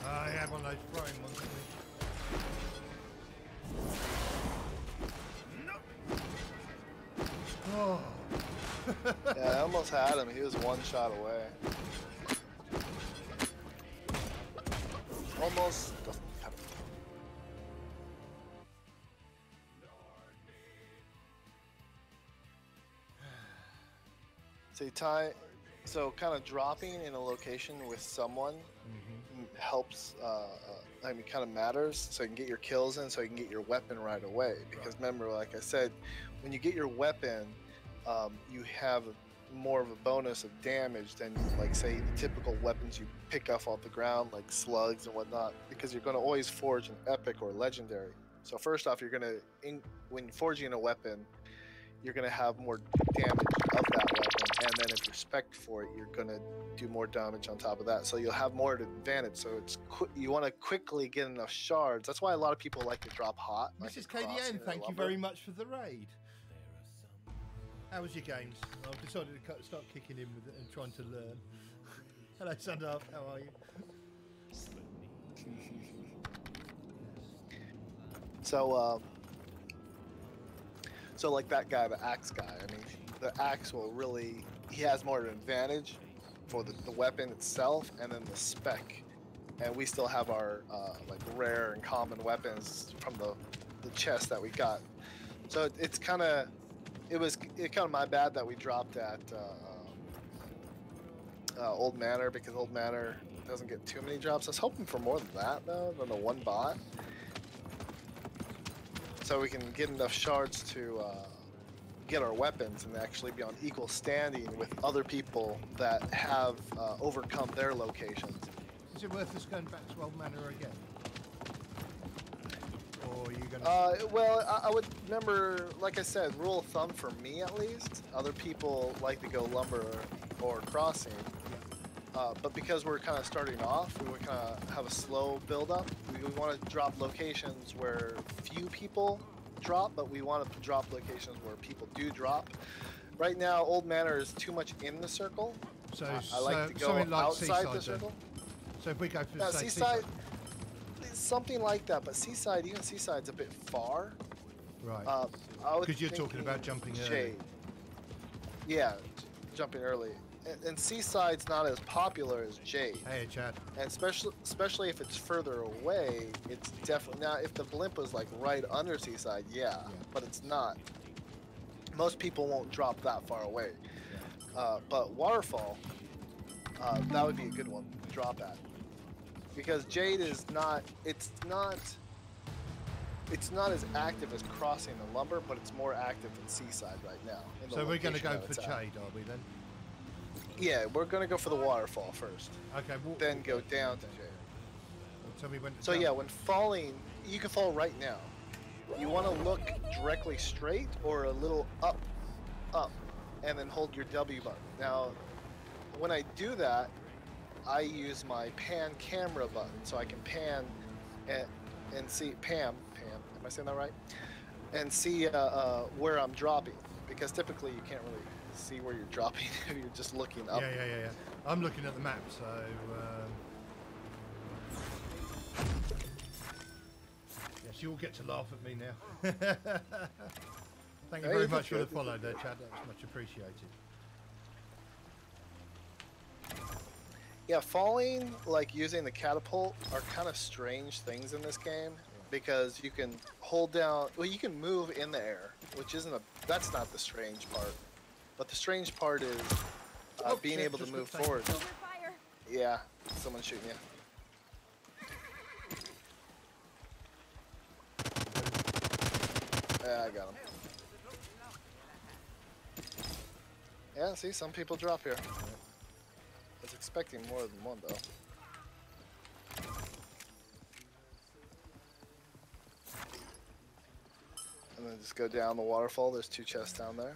I had one of those throwing ones, didn't he? Oh.
Yeah, I almost had him. He was 1 shot away. Almost. So kind of dropping in a location with someone helps. I mean, kind of matters. So you can get your kills in, so you can get your weapon right away. Because remember, like I said, when you get your weapon, you have more of a bonus of damage than like say the typical weapons you pick up off the ground like slugs and whatnot, because you're going to always forge an epic or legendary. So first off, you're going to when forging a weapon, you're going to have more damage of that weapon, and then if you're spec'd for it, you're going to do more damage on top of that, so you'll have more advantage. So it's you want to quickly get enough shards. That's why a lot of people like to drop hot.
Mrs. KDN, thank you very much for the raid. How was your games? I've decided to start kicking in with it and trying to learn. Hello, Sandar. How are you?
So like that guy, the axe guy. I mean, the axe will really, he has more of an advantage for the weapon itself, and then the spec. And we still have our like rare and common weapons from the chest that we got. So it's kind of, it's kind of my bad that we dropped at Old Manor, because Old Manor doesn't get too many drops. I was hoping for more than that though, than the one bot. So we can get enough shards to get our weapons and actually be on equal standing with other people that have overcome their locations.
Is it worth us going back to Old Manor again? Or are you going to...
well, I would remember, like I said, rule of thumb for me at least, other people like to go lumber or crossing. But because we're kind of starting off, we would kind of have a slow build up. We want to drop locations where few people drop, but we want to drop locations where people do drop. Right now, Old Manor is too much in the circle.
So
I like to go
something like
outside the circle.
So if we go for
Seaside, something like that. But Seaside, even Seaside's a bit far.
Right.
Because
you're talking about jumping early.
Jade. Yeah, jumping early. And Seaside's not as popular as Jade.
Hey, Chad.
And especially if it's further away, it's definitely... Now, if the blimp was like right under Seaside, yeah, but it's not. Most people won't drop that far away. But Waterfall, that would be a good one to drop at. Because Jade is not... It's not as active as crossing the lumber, but it's more active than Seaside right now.
So we're going to go for Jade, are we then?
Yeah, we're gonna go for the waterfall first.
Okay.
Then go down to Jade.
Tell me when.
So yeah, when falling, you can fall right now. You want to look directly straight or a little up, and then hold your W button. Now, when I do that, I use my pan camera button, so I can pan and see Am I saying that right? And see where I'm dropping, because typically you can't really see where you're dropping if you're just looking up.
Yeah. I'm looking at the map, so yes, you'll get to laugh at me now. Thank you very much for the follow there, Chad. That was much appreciated.
Yeah, falling, like using the catapult, are kind of strange things in this game, because you can hold down, well, you can move in the air, which isn't that's not the strange part. But the strange part is being able to move forward. Yeah, someone's shooting you. Yeah, I got him. Yeah, see, some people drop here. I was expecting more than one, though. And then just go down the waterfall. There's 2 chests down there.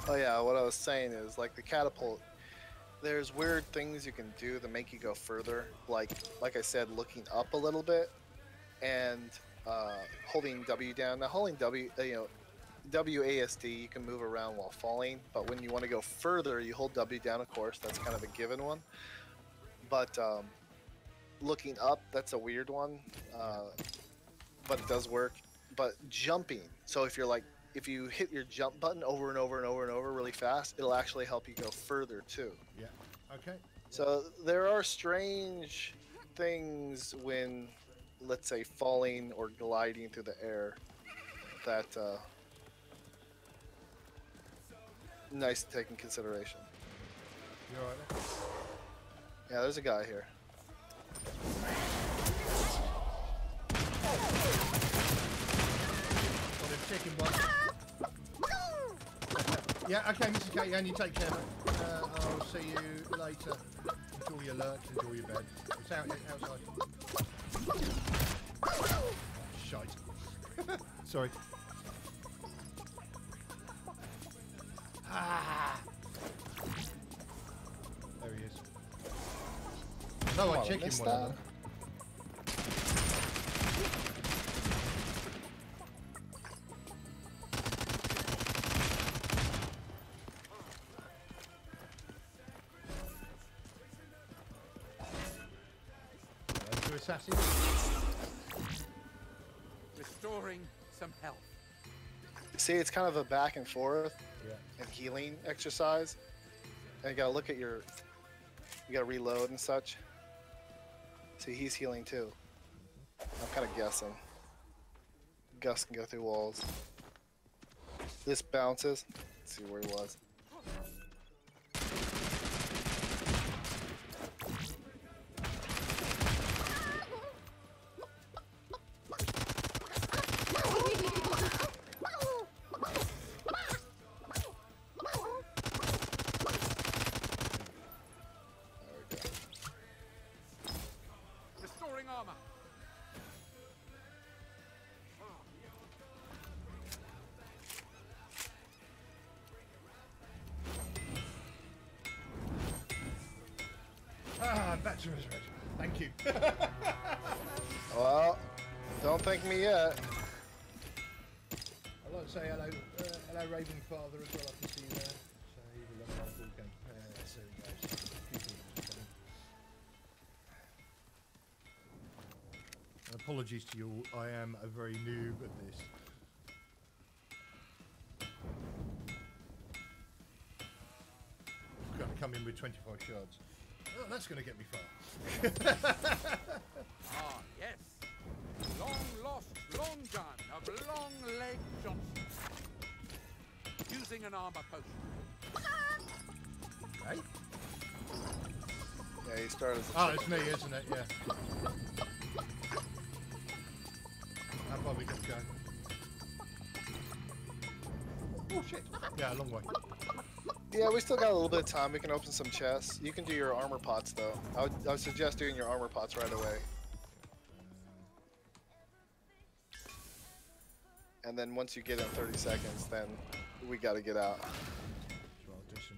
Oh yeah, what I was saying is, like the catapult, there's weird things you can do to make you go further. Like I said, looking up a little bit and holding W down. Now holding W, WASD, you can move around while falling, but when you want to go further, you hold W down, of course. That's kind of a given one. But looking up, that's a weird one, but it does work. But jumping, so if you hit your jump button over and over and over and over really fast, it'll actually help you go further too.
Yeah. Okay.
So there are strange things when, let's say, falling or gliding through the air that nice to take in consideration.
You alright there?
Yeah, there's a guy here.
Got a chicken one. Yeah, okay, Mrs. Katie, you take care, mate. I'll see you later. Enjoy your lunch, enjoy your bed. It's outside. Shite. Sorry. Ah. There he is. No, I chicken one of them. Assassin.
Restoring some health.
See, it's kind of a back and forth
Yeah.
and healing exercise. And you gotta look at your, you gotta reload and such. See, he's healing too. I'm kind of guessing. Gus can go through walls. This bounces. Let's see where he was.
Restoring armor.
Ah, back to resurrection. Thank you.
Well, don't thank me yet.
I'd like to say hello, hello Raven Father as well. I can see you there. So you will love my full game. There he goes. Few people coming. Apologies to you all. I am a very noob at this. I'm going to come in with 25 shards. Oh, that's going to get me far.
Ah, yes. Long lost, long gun of Long Leg Johnson. Using an armor potion.
Hey?
Yeah, he started as a
Oh,
chicken.
it's me, isn't it? Yeah. How far we got to go? Oh, shit. Yeah, a long way.
Yeah, we still got a little bit of time. We can open some chests. You can do your armor pots, though. I would suggest doing your armor pots right away. And then once you get in 30 seconds, then we got to get out.
So I'll do some...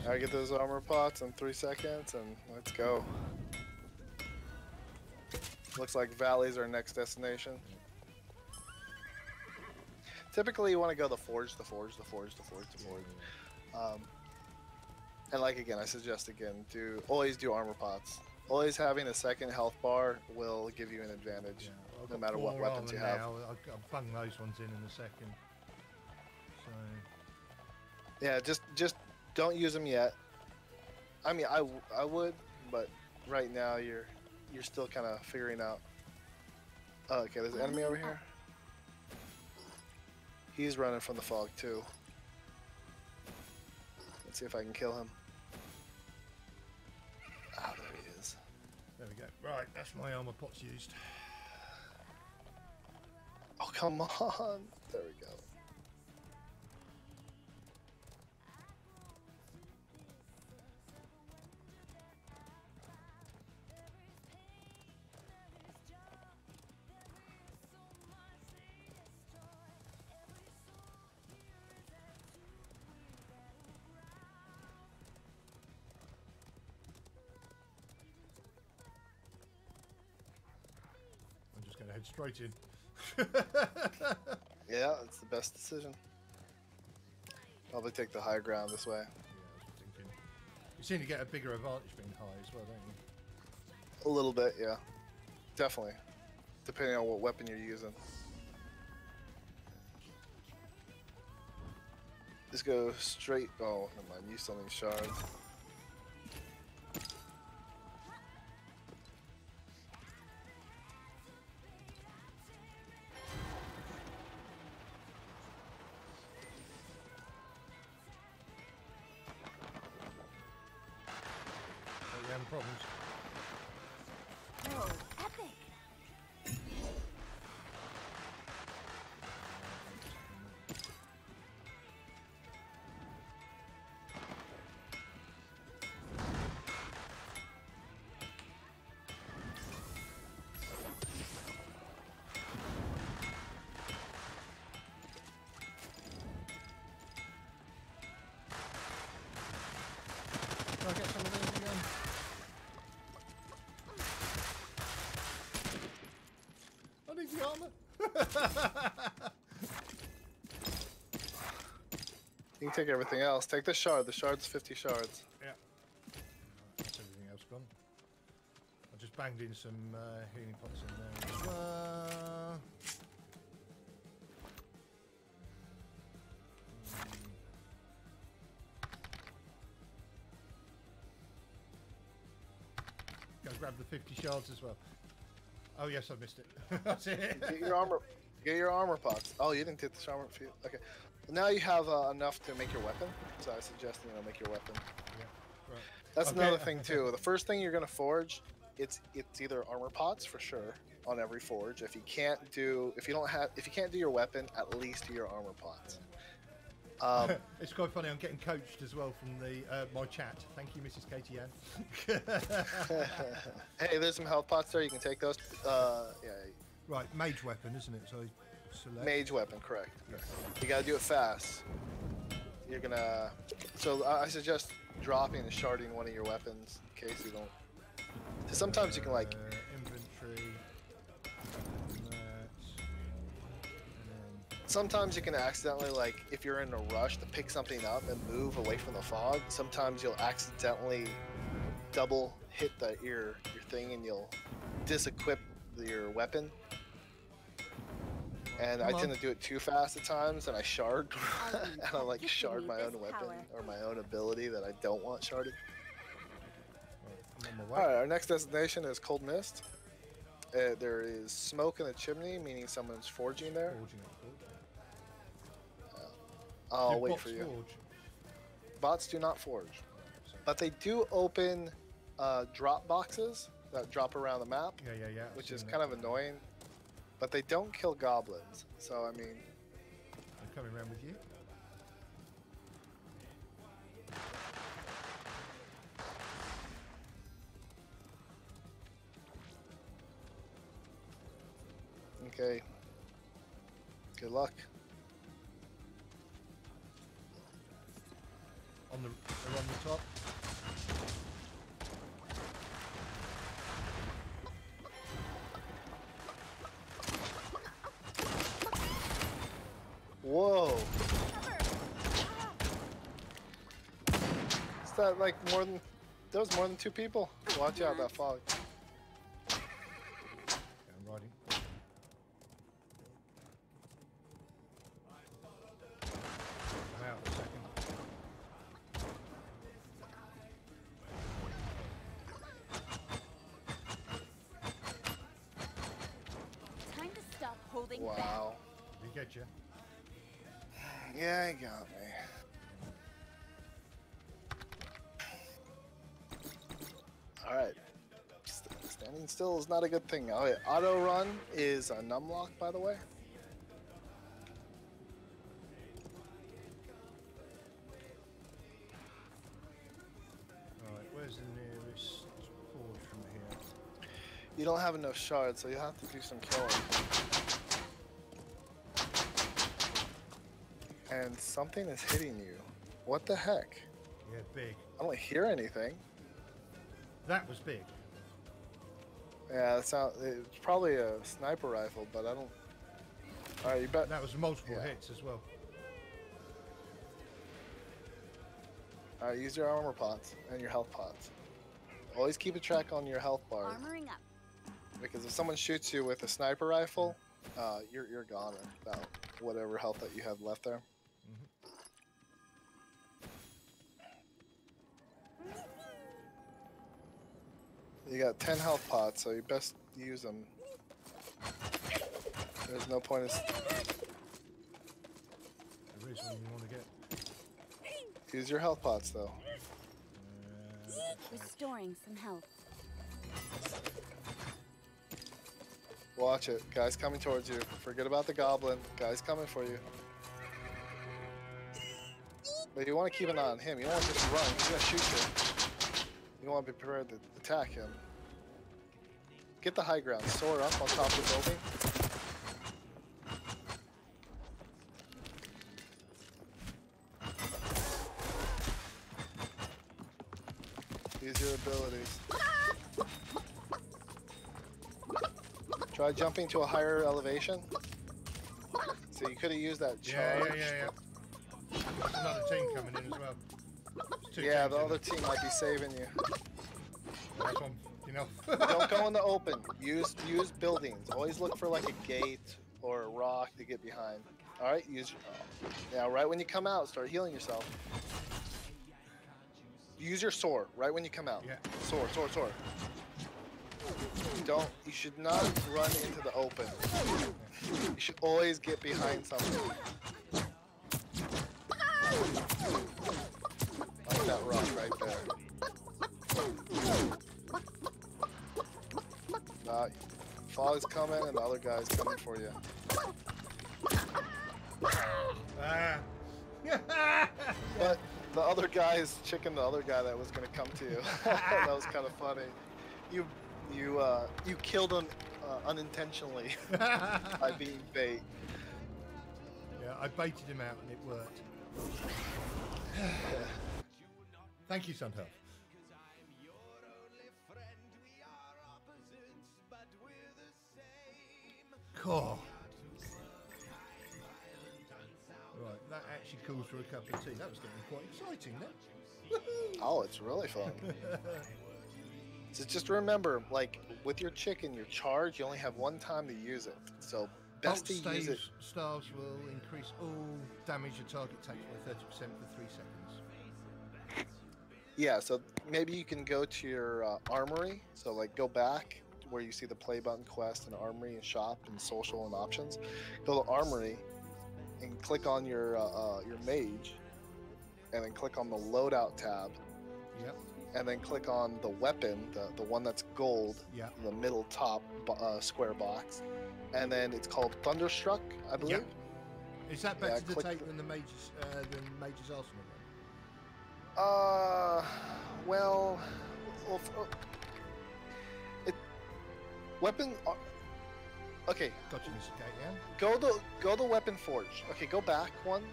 I get those armor pots in 3 seconds, and let's go. Looks like Valley's our next destination. Typically, you want to go the forge. And like again, I suggest again, always do armor pots. Always having a second health bar will give you an advantage,
Yeah, I've
no
got
matter what
4
weapons you
armor
have.
now. I'll bung those ones in a second. So...
Yeah, just don't use them yet. I mean, I would, but right now you're still kind of figuring out. Oh, okay, there's an enemy over here. He's running from the fog too. Let's see if I can kill him. Ah, there he is.
There we go. Right, that's my armor pots used.
Oh, come on. There we go.
I'm just going to head straight in.
Yeah, it's the best decision. Probably take the high ground this way.
Yeah, I was thinking. You seem to get a bigger advantage being high as well, don't you?
A little bit, yeah. Definitely. Depending on what weapon you're using. Just go straight. Oh, never mind. You still need shards.
Are you having problems?
Oh, epic.
Can I get some of these again? I need the armor.
You can take everything else. Take the shard. The shard's 50 shards.
Yeah. That's everything else gone. I just banged in some healing pots in there as well. Go grab the 50 shards as well. Oh yes, I missed it. That's it.
Get your armor. Get your armor pots. Oh, you didn't take the armor. Okay. Now you have enough to make your weapon. So I suggest make your weapon.
Yeah, right.
That's
Okay.
another thing too. The first thing you're gonna forge, it's either armor pots for sure on every forge. If you can't do your weapon, at least do your armor pots.
It's quite funny. I'm getting coached as well from the my chat. Thank you, Mrs. Katie Ann.
Hey, there's some health pots there. You can take those. Yeah,
Right, mage weapon, isn't it? So select.
mage weapon, correct. You gotta do it fast. You're gonna. So I suggest dropping and sharding one of your weapons in case you don't. 'Cause sometimes you can like.
Inventory. And that. And then
Sometimes you can accidentally, like, if you're in a rush to pick something up and move away from the fog, sometimes you'll accidentally double hit your thing and you'll disequip your weapon. And I tend to do it too fast at times, and I shard, and I like shard my own weapon or my own ability that I don't want sharded.
I'm on my way.
Alright, our next destination is Cold Mist. There is smoke in the chimney, meaning someone's forging there.
Forging it.
I'll
Do
wait
bots
for you.
forge?
Bots do not forge, but they do open drop boxes that drop around the map,
Yeah.
which is kind of annoying. But they don't kill goblins, so I mean,
I'm coming around with you.
okay. Good luck.
They're on the top.
Whoa! Is that like more than? That was more than 2 people. Watch out, that fog.
Yeah, I'm riding. I'm out in a second.
Time to stop holding back.
Wow.
Did he get you?
Yeah, he got me. All right. Standing still is not a good thing. Oh, yeah. Auto run is a numlock, by the way.
Alright, where's the nearest forge from here?
You don't have enough shards, so you have to do some killing. And something is hitting you. What the heck?
Yeah, big.
I don't hear anything.
That was big.
Yeah, it's probably a sniper rifle, but I don't. All right, you bet.
That was multiple
Yeah.
hits as well.
All right, use your armor pots and your health pots. Always keep a track on your health bar,
Armoring up.
because if someone shoots you with a sniper rifle, you're gone about whatever health that you have left there. You got 10 health pots, so you best use them. There's no point in...
There is one you want to get.
Use your health pots, though.
Restoring some health.
Watch it. Guy's coming towards you. Forget about the goblin. Guy's coming for you. But you want to keep an eye on him. You don't want to just run. He's going to shoot you. You want to be prepared to attack him. Get the high ground. Soar up on top of the building. Use your abilities. Try jumping to a higher elevation. So you could have used that charge.
Yeah. There's another team coming in as well.
Yeah, the other team might be saving you.
That's one, you know.
Don't go in the open. Use buildings. Always look for like a gate or a rock to get behind. All right, use. Now, right when you come out, start healing yourself. Use your sword right when you come out.
Yeah.
Sword. You should not run into the open. You should always get behind something. Like that rock right there. Fog's coming and the other guy's coming for you. But the other guy is chicking the other guy that was going to come to you. That was kind of funny. You killed him unintentionally by being bait.
Yeah, I baited him out and it worked. Thank you, Suntuff. Cool. Right, that actually calls for a cup of tea. That was getting quite exciting then.
Oh, it's really fun. So just remember, like with your chicken, your charge, you only have one time to use it. So best to use it.
Staves will increase all damage your target takes by 30% for 3 seconds.
Yeah, so maybe you can go to your armory. So like go back where you see the play button, quest, and armory, and shop, and social, and options. Go to armory and click on your mage, and then click on the loadout tab.
Yep.
And then click on the weapon, the one that's gold,
Yep.
in the middle top square box, and then it's called Thunderstruck, I believe.
Yep. Is that better to
click
take than the Mage's Arsenal?
Well, weapon. Okay.
Gotcha, Mr. Gate, yeah?
Go the weapon forge. Okay, go back one.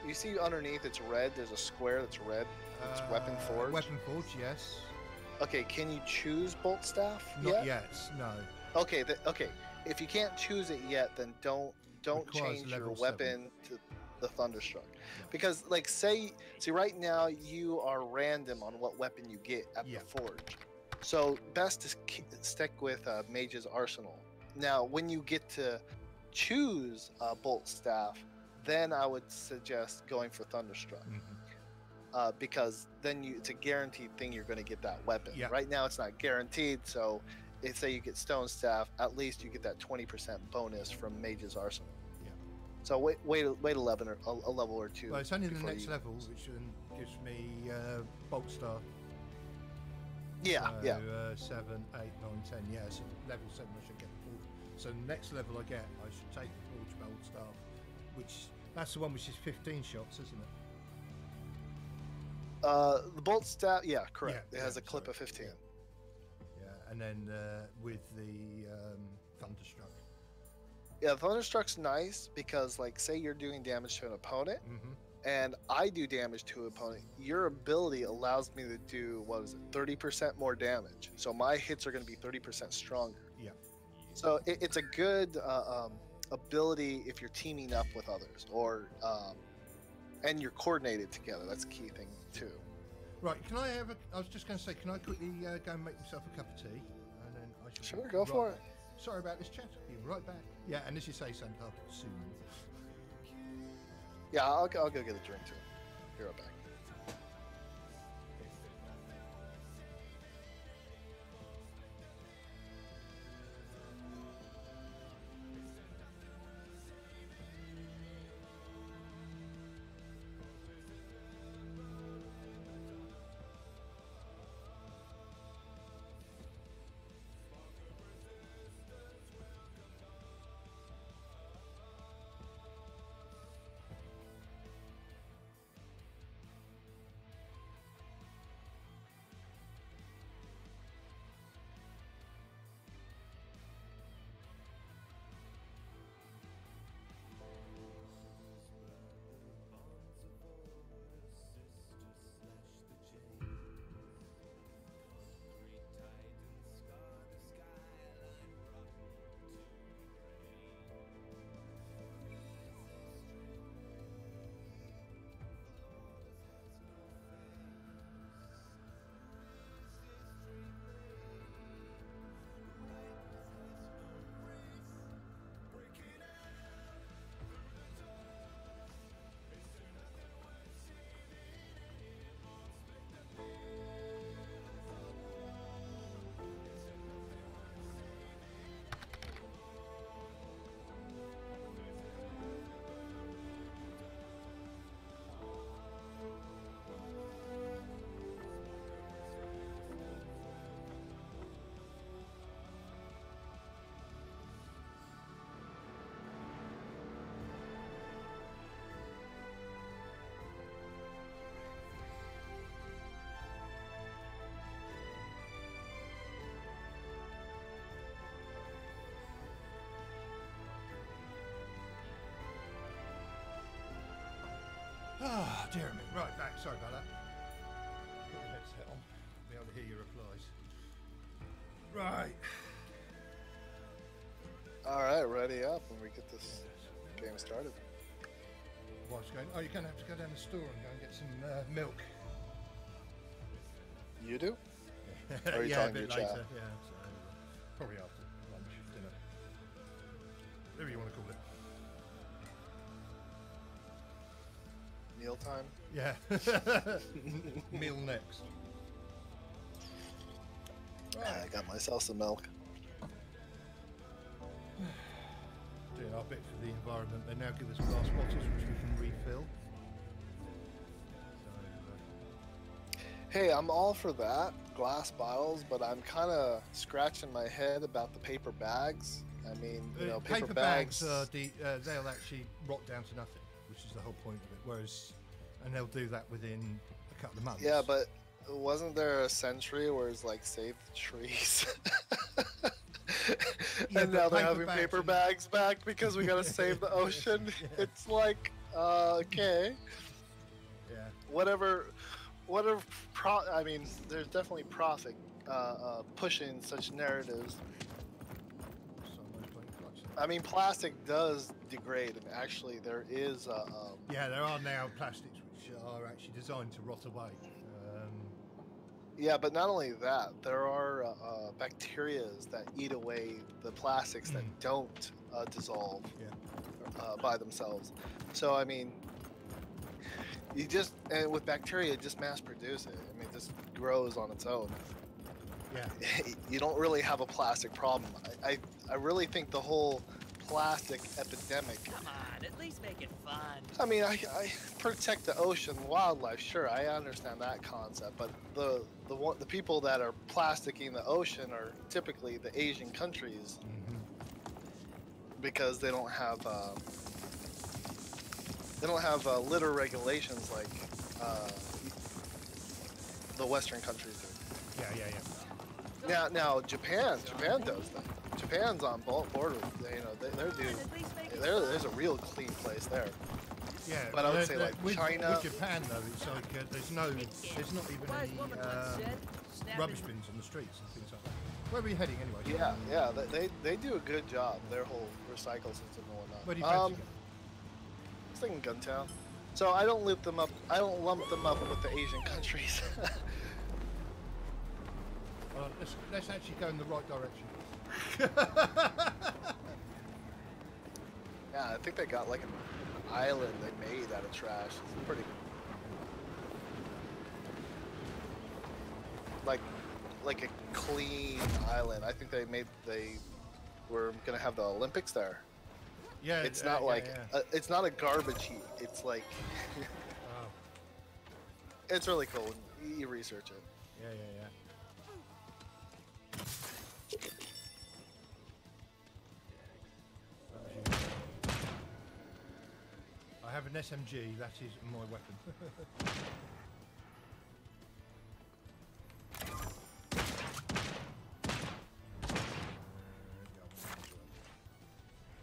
You see underneath it's red. There's a square that's red. It's weapon forge.
Weapon forge, yes.
Okay, can you choose bolt staff?
Not yet, no.
Okay, okay. If you can't choose it yet, then don't
Requires
change your
level
weapon to the Thunderstruck, because like see right now you are random on what weapon you get at the forge. So best to stick with Mage's Arsenal. Now, when you get to choose bolt staff, then I would suggest going for Thunderstruck. Because then it's a guaranteed thing you're going to get that weapon.
Yeah.
Right now it's not guaranteed, so if say you get Stone Staff, at least you get that 20% bonus from Mage's Arsenal.
Yeah.
So wait 11 or a level or two.
Well, it's only the next level, which then gives me Bolt Staff.
Yeah,
so,
yeah.
7, 8, 9, 10. Yeah, so level 7 I should get the Forge. So the next level I get, I should take the Forge Bolt Staff, which that's the one which is 15 shots, isn't it?
The bolt staff, yeah, correct.
Yeah,
it has a clip of 15.
Yeah, and then with the Thunderstruck.
Yeah, Thunderstruck's nice because, like, say you're doing damage to an opponent, and I do damage to an opponent. Your ability allows me to do 30% more damage. So my hits are going to be 30% stronger.
Yeah.
So it's a good ability if you're teaming up with others, or and you're coordinated together. That's a key thing too.
Right, can I have I was just going to say, can I quickly go and make myself a cup of tea? And then I shall
Sure, go for it.
Sorry about this chat. Be right back. Yeah, and as you say, Santa, soon.
Yeah, I'll go get a drink too. Be right back.
Ah, Jeremy. Right, back. Sorry about that. Put the headset on. Be able to hear your replies. Right.
All right, ready up when we get this game started.
Wife's going, oh, you're going to have to go down the store and go and get some milk.
You do? Or are you
yeah,
talking
a bit
to your
later.
chat?
Yeah, so, probably after lunch, dinner. Whatever you want to call it.
Meal time?
Yeah. Meal next.
I got myself some milk.
Doing our bit for the environment. They now give us glass bottles which we can refill.
Hey, I'm all for that, glass bottles, but I'm kind of scratching my head about the paper bags. I mean, you know, paper bags.
They'll actually rot down to nothing, which is the whole point of it. Whereas, and they'll do that within a couple of months.
Yeah, but wasn't there a century where it's like save the trees?
Yeah,
and now they're having paper bags back because we gotta save the ocean.
Yeah.
It's like, okay.
Yeah.
Whatever. I mean, there's definitely profit pushing such narratives. I mean, plastic does degrade, and actually, there is.
Yeah, there are now plastics which are actually designed to rot away.
Yeah, but not only that, there are bacterias that eat away the plastics that don't dissolve by themselves. So, I mean, and with bacteria, just mass produce it. I mean, it just grows on its own.
Yeah.
You don't really have a plastic problem. I really think the whole plastic epidemic.
Come on, at least make it fun.
I mean, I protect the ocean, wildlife. Sure, I understand that concept, but the people that are plasticking the ocean are typically the Asian countries because they don't have litter regulations like the Western countries do.
Yeah.
Now Japan does that. Japan's on board with, you know, there's a real clean place there.
Yeah,
but I would say like
with,
China.
With Japan though, it's like there's not even any rubbish bins on the streets and things like that. Where are we heading anyway?
Yeah, they do a good job. Their whole recycle system and whatnot.
Where do you fancy
I was thinking Guntown. So I don't loop them up. I don't lump them up with the Asian countries.
Let's actually go in the right direction.
Yeah, I think they got like an island they made out of trash. It's pretty. Like a clean island. I think they were gonna have the Olympics there.
Yeah,
it's not it's not a garbage heap. It's like
wow.
It's really cool. You research it.
Yeah. I have an SMG. That is my weapon.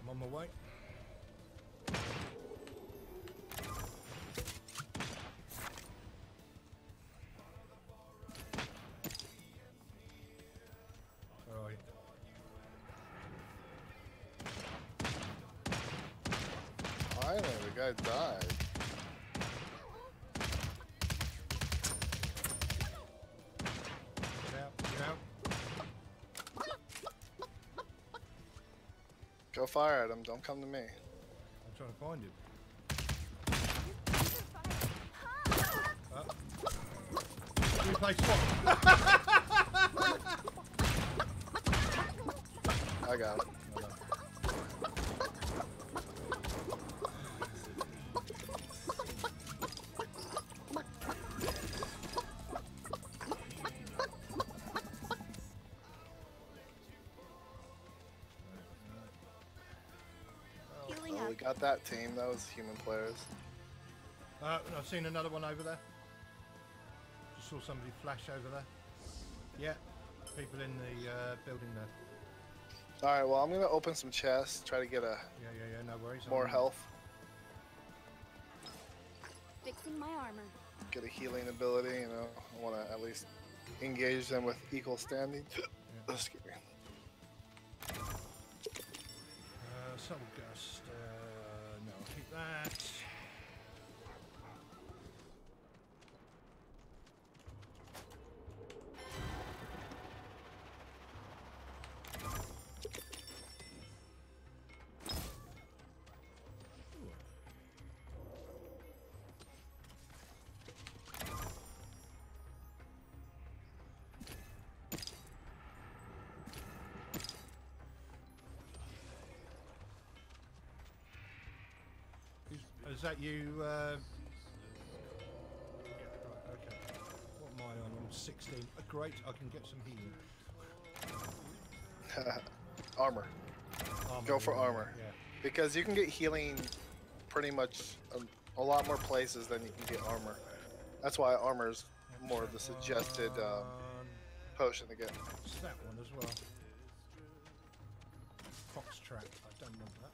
I'm on my way. Right.
Finally, the guy died.
Get out.
Go fire at him. Don't come to me.
I'm trying to find him. We play swap.
I got him.
Healing
Oh, we
up.
got that team. That was human players.
I've seen another one over there. Just saw somebody flash over there. Yeah, people in the building there.
All right. Well, I'm gonna open some chests. Try to get a
Yeah. No worries.
more health.
Fixing my armor.
Get a healing ability. You know, I want to at least engage them with equal standing. Excuse me.
Soul Gust. No, I'll keep that. Is that you? Yeah, right, okay. What am I on? I'm 16. Great, I can get some healing.
Armor. Go for armor.
Yeah.
Because you can get healing pretty much a lot more places than you can get armor. That's why armor is more of the suggested potion to get.
It's that one as well. Fox trap. I don't want that.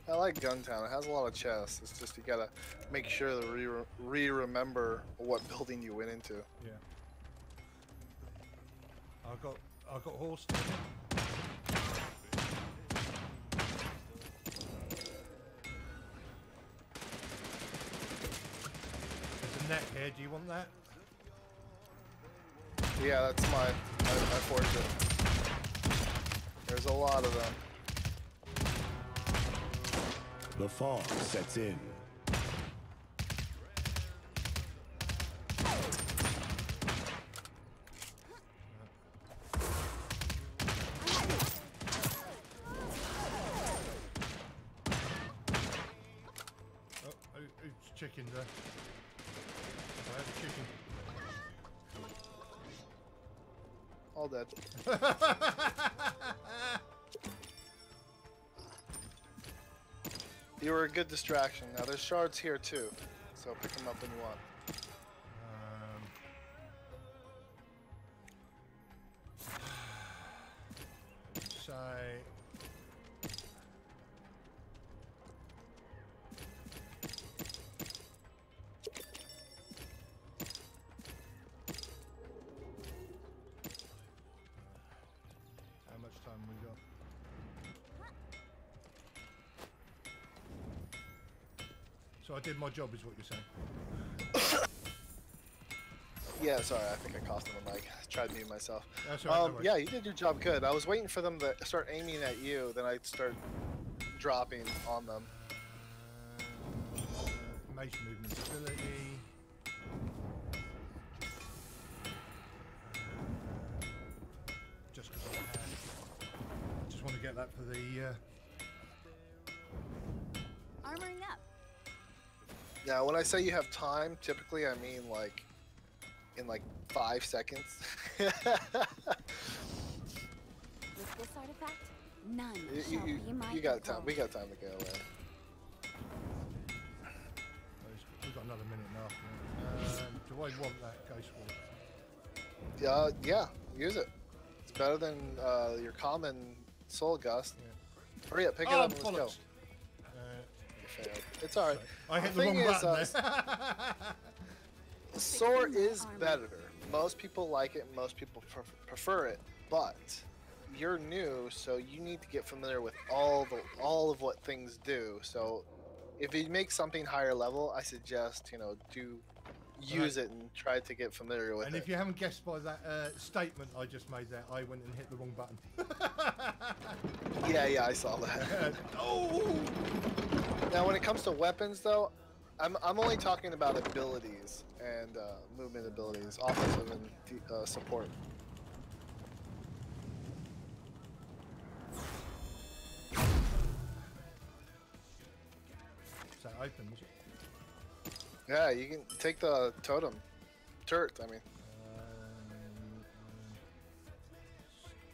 I like Guntown. It has a lot of chests. It's just you gotta make sure to remember what building you went into.
Yeah. I got horse. There's a net here. Do you want that?
Yeah, that's mine. I forged it. There's a lot of them.
The fog sets in.
Who's chicken there? I have a chicken.
All dead. You were a good distraction. Now there's shards here too, so pick them up when you want.
So how much time we got? So I did my job, is what you're saying?
Yeah, sorry, I think I coughed on the mic. I tried to mute myself.
That's all right, no worries.
Yeah, you did your job good. I was waiting for them to start aiming at you, then I'd start dropping on them.
Mace movement ability. Just because I have. I just want to get that for the.
Armoring up.
Now, when I say you have time, typically I mean like in like 5 seconds.
With this artifact, none shall be my
you got time.
equal.
We got time to go away.
We've got another minute and a half. Do I want that ghost wall?
Yeah, use it. It's better than your common soul gust.
Yeah.
Hurry up, pick it up and let's go.
Bollocks.
You failed. It's alright.
I hit the wrong button there.
Soar is better. Most people like it, most people prefer it, but you're new, so you need to get familiar with all of what things do. So if you make something higher level, I suggest, you know, use it and try to get familiar with it.
And if you haven't guessed by that statement I just made there, I went and hit the wrong button.
Yeah, I saw that.
Oh!
Now, when it comes to weapons, though, I'm only talking about abilities and movement abilities, offensive and support.
Is that open? Is it?
Yeah, you can take the totem. Turret, I mean.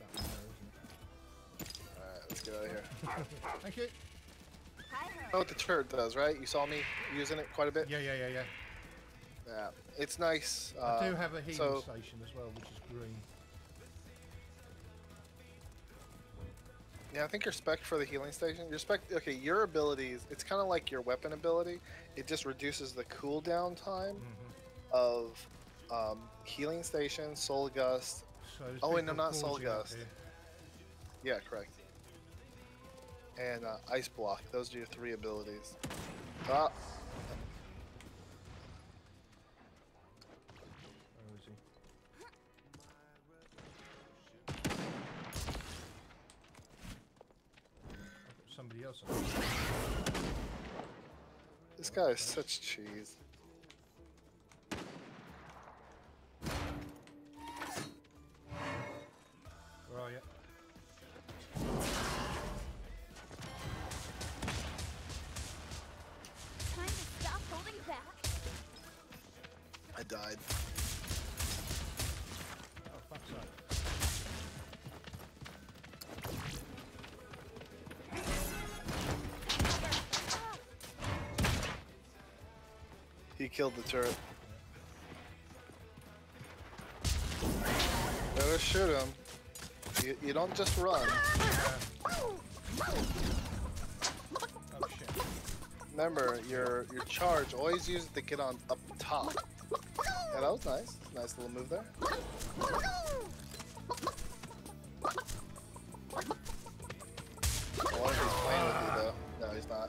That one there, isn't
Alright, let's get out of here.
it? Thank you.
Hi
You know what the turret does, right? You saw me using it quite a bit?
Yeah.
Yeah, it's nice.
I do have a healing
so-
station as well, which is green.
Yeah, I think your spec for the healing station, okay, your abilities, it's kind of like your weapon ability. It just reduces the cooldown time of healing station, soul gust.
So there's
Oh wait, no,
people
not soul
forging up
gust.
here.
Yeah, correct. And ice block. Those are your 3 abilities. Ah,
Where is he? I've got somebody else on.
this guy is such cheese.
Where are you?
Time to stop holding back.
I died.
Oh, fuck's sake.
He killed the turret. Better shoot him. You don't just run.
Oh shit.
Remember, your charge, always use it to get on up top. Yeah, that was nice. Nice little move there. I wonder if he's playing with you though. No, he's not.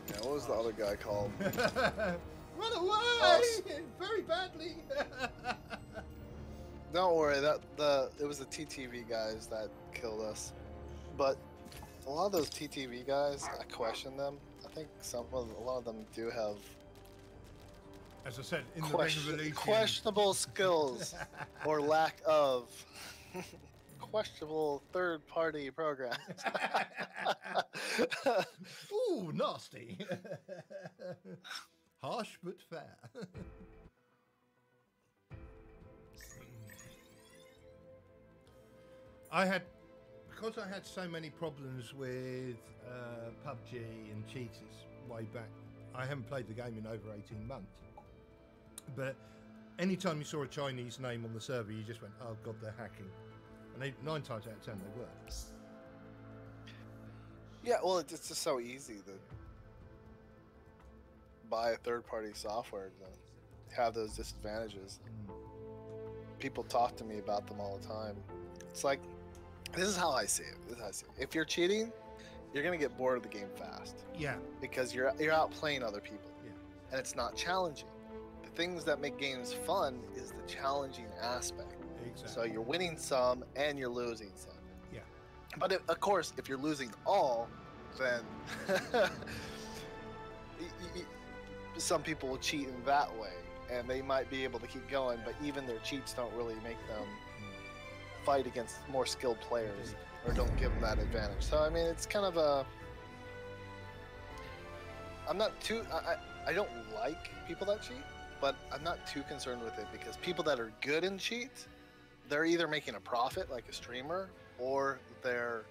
Yeah, what was the other guy called?
Run away!
Oh,
Very badly.
Don't worry, it was the TTV guys that killed us. But a lot of those TTV guys, I question them. I think a lot of them do have
As I said, in the ring of release.
questionable skills or lack of questionable third-party programs.
Ooh, nasty. Harsh but fair. I had because I had so many problems with PUBG and cheaters way back, I haven't played the game in over 18 months. But anytime you saw a Chinese name on the server, you just went, oh god, they're hacking. And 9 times out of 10 they were.
Yeah, well, it's just so easy to buy a third-party software to have those disadvantages. People talk to me about them all the time. It's like, this is how I see it. If you're cheating, you're gonna get bored of the game fast.
Yeah.
Because you're out playing other people.
Yeah.
And it's not challenging. The things that make games fun is the challenging aspect.
Exactly.
So you're winning some and you're losing some.
Yeah.
But of course, if you're losing all, then some people will cheat in that way, and they might be able to keep going, but even their cheats don't really make them fight against more skilled players, or don't give them that advantage. So I mean, it's kind of a... I'm not too... I don't like people that cheat, but I'm not too concerned with it, because people that are good in cheat, they're either making a profit, like a streamer, or they're...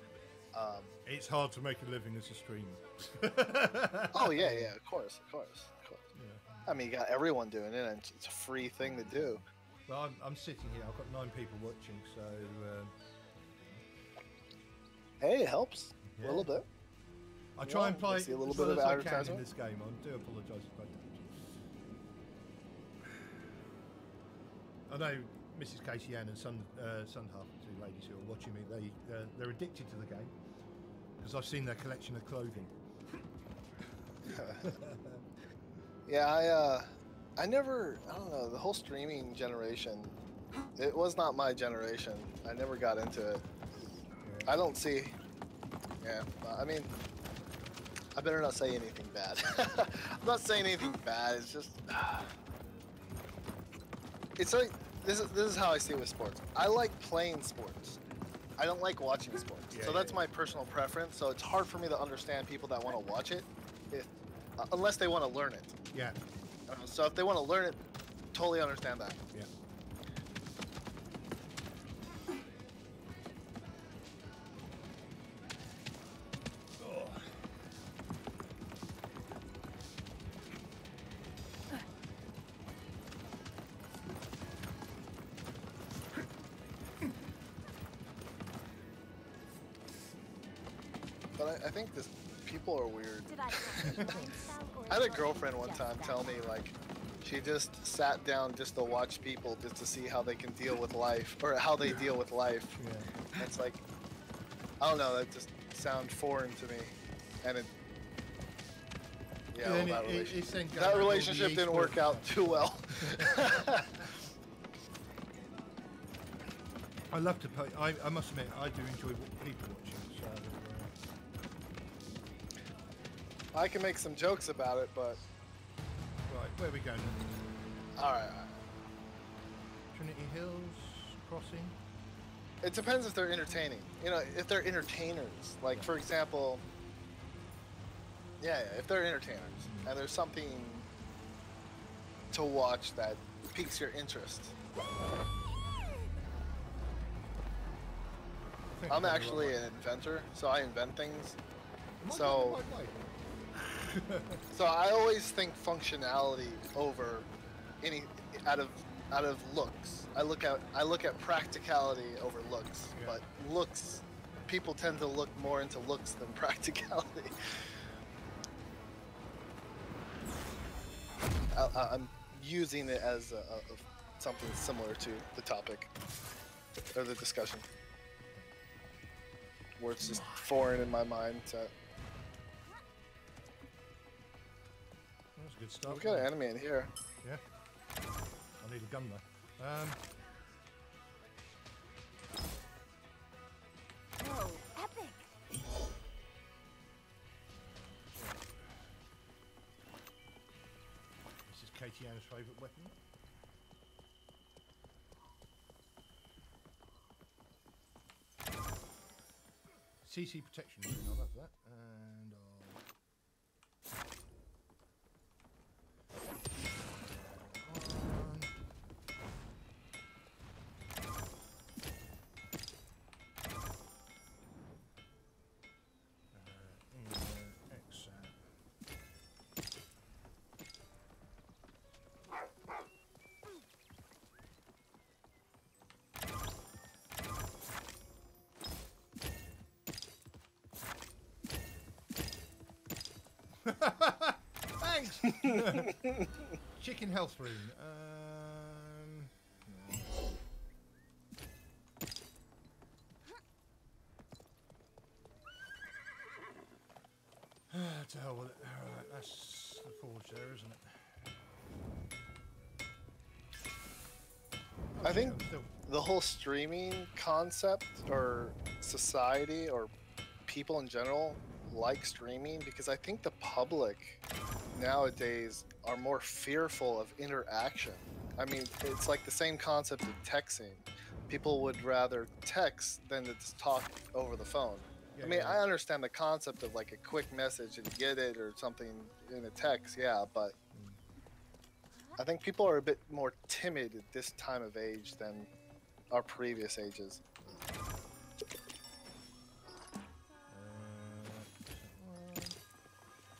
It's hard to make a living as a streamer.
Oh, yeah, of course.
Yeah.
I mean, you got everyone doing it, and it's a free thing to do.
Well, I'm sitting here, I've got 9 people watching, so...
Hey, it helps a little bit.
I try and play
see a little
as
bit
well
of
as I can in
advertisement.
this game. I do apologise if I don't. I know Mrs. Casey Ann and Sundhalf, 2 ladies who are watching me, they're addicted to the game because I've seen their collection of clothing.
Yeah, I don't know, the whole streaming generation, it was not my generation. I never got into it.
Yeah.
I don't see, I mean, I better not say anything bad. I'm not saying anything bad, it's just, it's like, this is how I see it with sports. I like playing sports. I don't like watching sports. So that's my personal preference, so it's hard for me to understand people that want to watch it, unless they want to learn it.
Yeah.
So if they want to learn it, totally understand that.
Yeah.
But I think people are weird.
Did I catch the fine style, or
I had a
was it
girlfriend one
just
time
that
tell me, like, she just sat down just to watch people, just to see how they can deal with life, or how they deal with life.
Yeah.
It's like, I don't know, that just sounds foreign to me. And it, yeah, well, that relationship didn't work out too well.
I love to play. I must admit, I do enjoy people watching. So,
I can make some jokes about it, but...
right, where are we going?
Alright.
Trinity Hills Crossing.
It depends if they're entertaining. You know, if they're entertainers. Like, for example... Yeah, if they're entertainers, and there's something to watch that piques your interest. I'm actually an inventor, so I invent things. So I always think functionality over any out of looks. I look at practicality over looks, but looks, people tend to look more into looks than practicality. I'm using it as something similar to the topic or the discussion, where it's just foreign in my mind. So
that's good stuff.
we've got an enemy in here.
Yeah. I need a gun though.
Whoa, epic!
This is Katie Ann's favourite weapon. CC protection. I'll have that. And Thanks. Chicken health rune. To hell with it. Alright, that's the forge there, isn't it?
I think
I'm still...
the whole streaming concept or society or people in general like streaming because I think the public nowadays are more fearful of interaction. I mean, it's like the same concept of texting. People would rather text than to just talk over the phone.
Yeah,
I mean,
yeah.
I understand the concept of like a quick message and get it or something in a text, yeah, but I think people are a bit more timid at this time of age than our previous ages.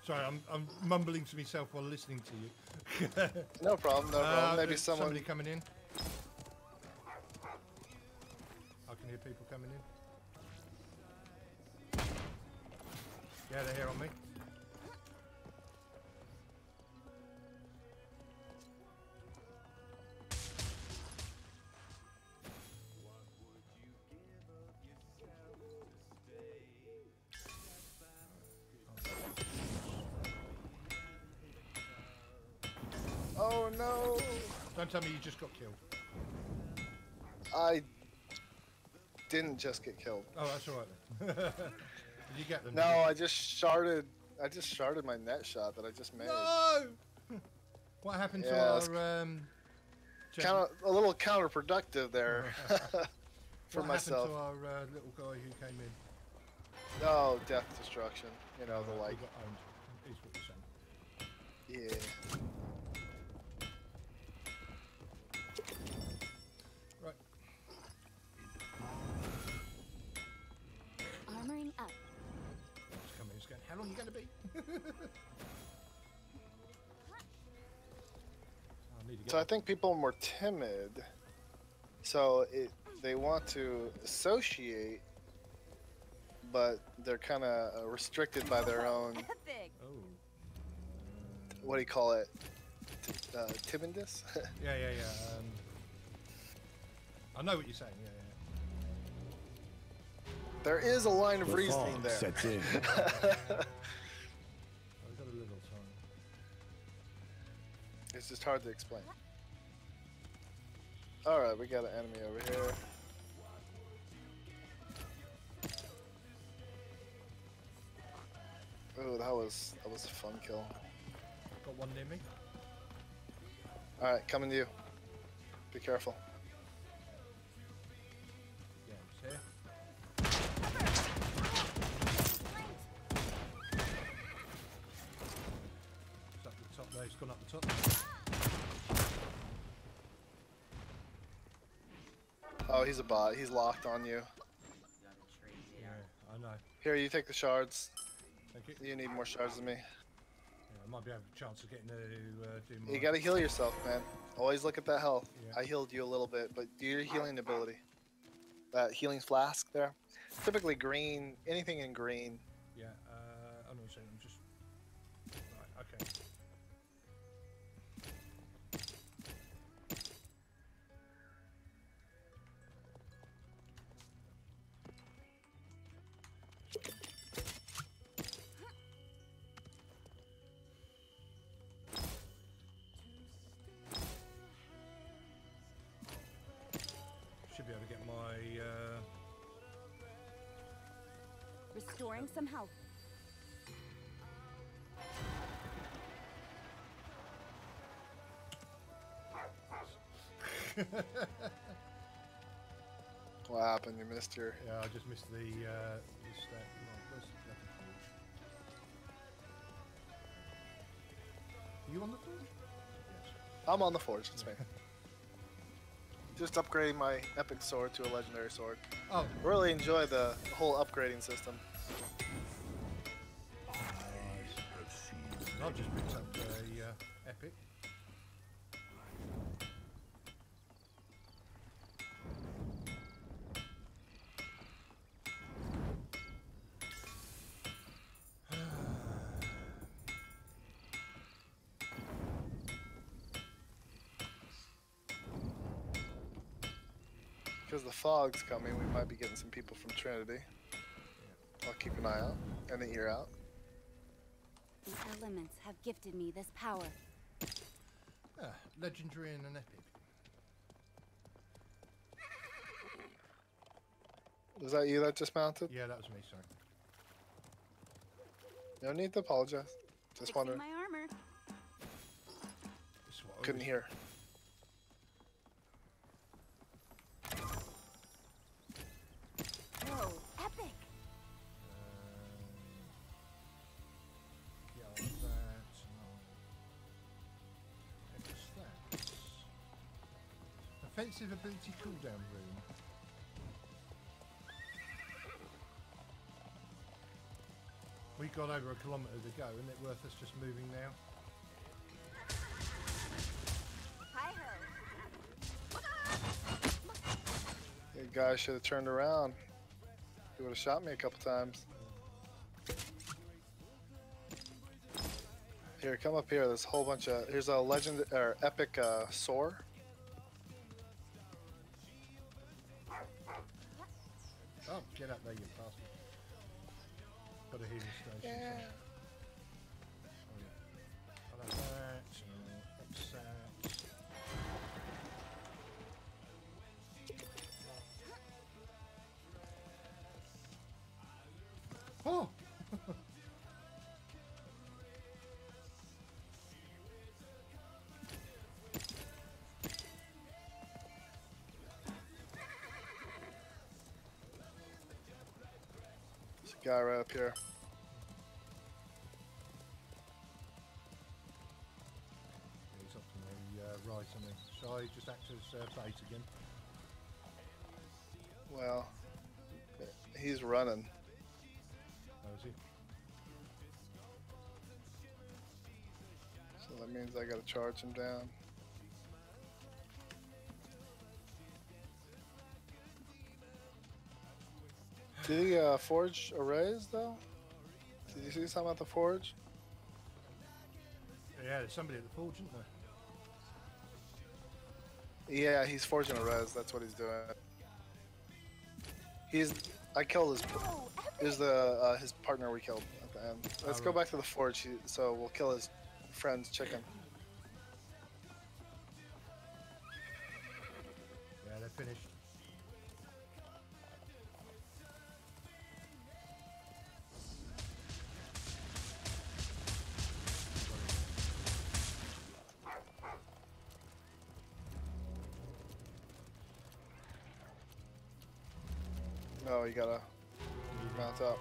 Sorry, I'm mumbling to myself while listening to you.
No problem, no problem. Maybe
There's
someone.
somebody coming in. I can hear people coming in. Yeah, they're here on me.
Oh no!
Don't tell me you just got killed.
I didn't just get killed.
Oh, that's all right then. Did you get them?
No, I just sharded my net shot that I just made.
No! What happened to
Yeah, it's
our
a little counterproductive there for
what
myself.
happened to our little guy who came in?
Oh, death destruction. You know, the
He
like.
got owned. Is what you're saying.
Yeah.
Right.
Armoring up.
It's coming. It's going. How long are you going to be? I need to get
So I think people are more timid. So they want to associate, but they're kind of restricted by their own.
Epic.
Oh.
What do you call it? Timidness.
Yeah. I know what you're saying. Yeah.
There is a line of
The
reasoning
fog
there.
sets in.
I've got a little time.
It's just hard to explain. All right, we got an enemy over here. Oh, that was a fun kill.
Got one near me.
All right, coming to you. Be careful.
Yeah, he's here. He's up the top there. He's gone up the top.
Oh, he's a bot. He's locked on you.
Yeah, I know.
Here, you take the shards.
Thank you.
You need more shards than me.
Yeah, I might be having a chance of getting to do more.
You gotta heal yourself, man. Always look at that health.
Yeah.
I healed you a little bit, but do your healing ability. That healing flask there. Typically green, anything in green.
Yeah, I'm not saying. I'm just. Right, okay. Should be able to get my.
Restoring some health.
What happened? You missed your.
Yeah, I just missed the stat. Right, where's the bloody forge? You on the forge? Yes.
I'm on the forge. It's me. Just upgrading my epic sword to a legendary sword.
Oh,
Really enjoy the whole upgrading system.
I've just picked up a epic.
Because the fog's coming, we might be getting some people from Trinity. I'll keep an eye out and an ear out.
The elements have gifted me this power.
Ah, legendary and an epic.
Was that you that just mounted?
Yeah, that was me, sorry.
No need to apologize. Just
Fixing
wondering.
my armor.
This is what I
Couldn't
was-
hear.
Whoa, epic!
Yeah, I'll have that. What's that? Offensive ability cooldown room. We got over a kilometre to go, isn't it worth us just moving now?
Hi-ho!
You guys should have turned around. You would have shot me a couple times. Here, come up here. There's a whole bunch of. Here's a legend or epic soar.
Oh, get up there, you bastard. Got a healing station.
Yeah.
Oh, yeah. I'll have that. X that. Oh!
There's a guy right up here.
He's up to the right on me. Shall I just act as bait again?
Well, he's running.
Oh, is he?
So that means I gotta charge him down. Did he forge arrays though? Did you see something about the forge?
Yeah, there's somebody at the forge, isn't there?
Yeah, he's forging arrays. That's what he's doing. I killed his.
Whoa, epic!
Is the his partner we killed at the end. Let's go
right.
back to the forge. So we'll kill his friend's chicken.
Yeah, they're finished.
No, you gotta mount up.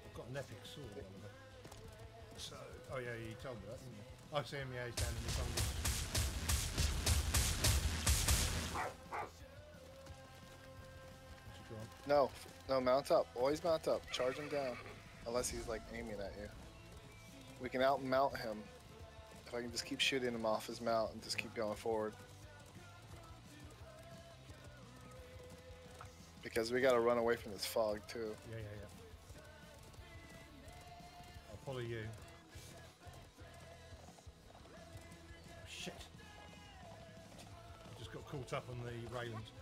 I've got an epic sword, Oliver. So, oh yeah, you told me that, didn't you? I see him, yeah, he's down in the fungus. What's he gone?
No, mount up. Always mount up. Charge him down. Unless he's like aiming at you. We can out mount him. If I can just keep shooting him off his mount and just keep going forward. Because we gotta run away from this fog too.
Yeah. I'll follow you. Oh, shit. I just got caught up on the railings.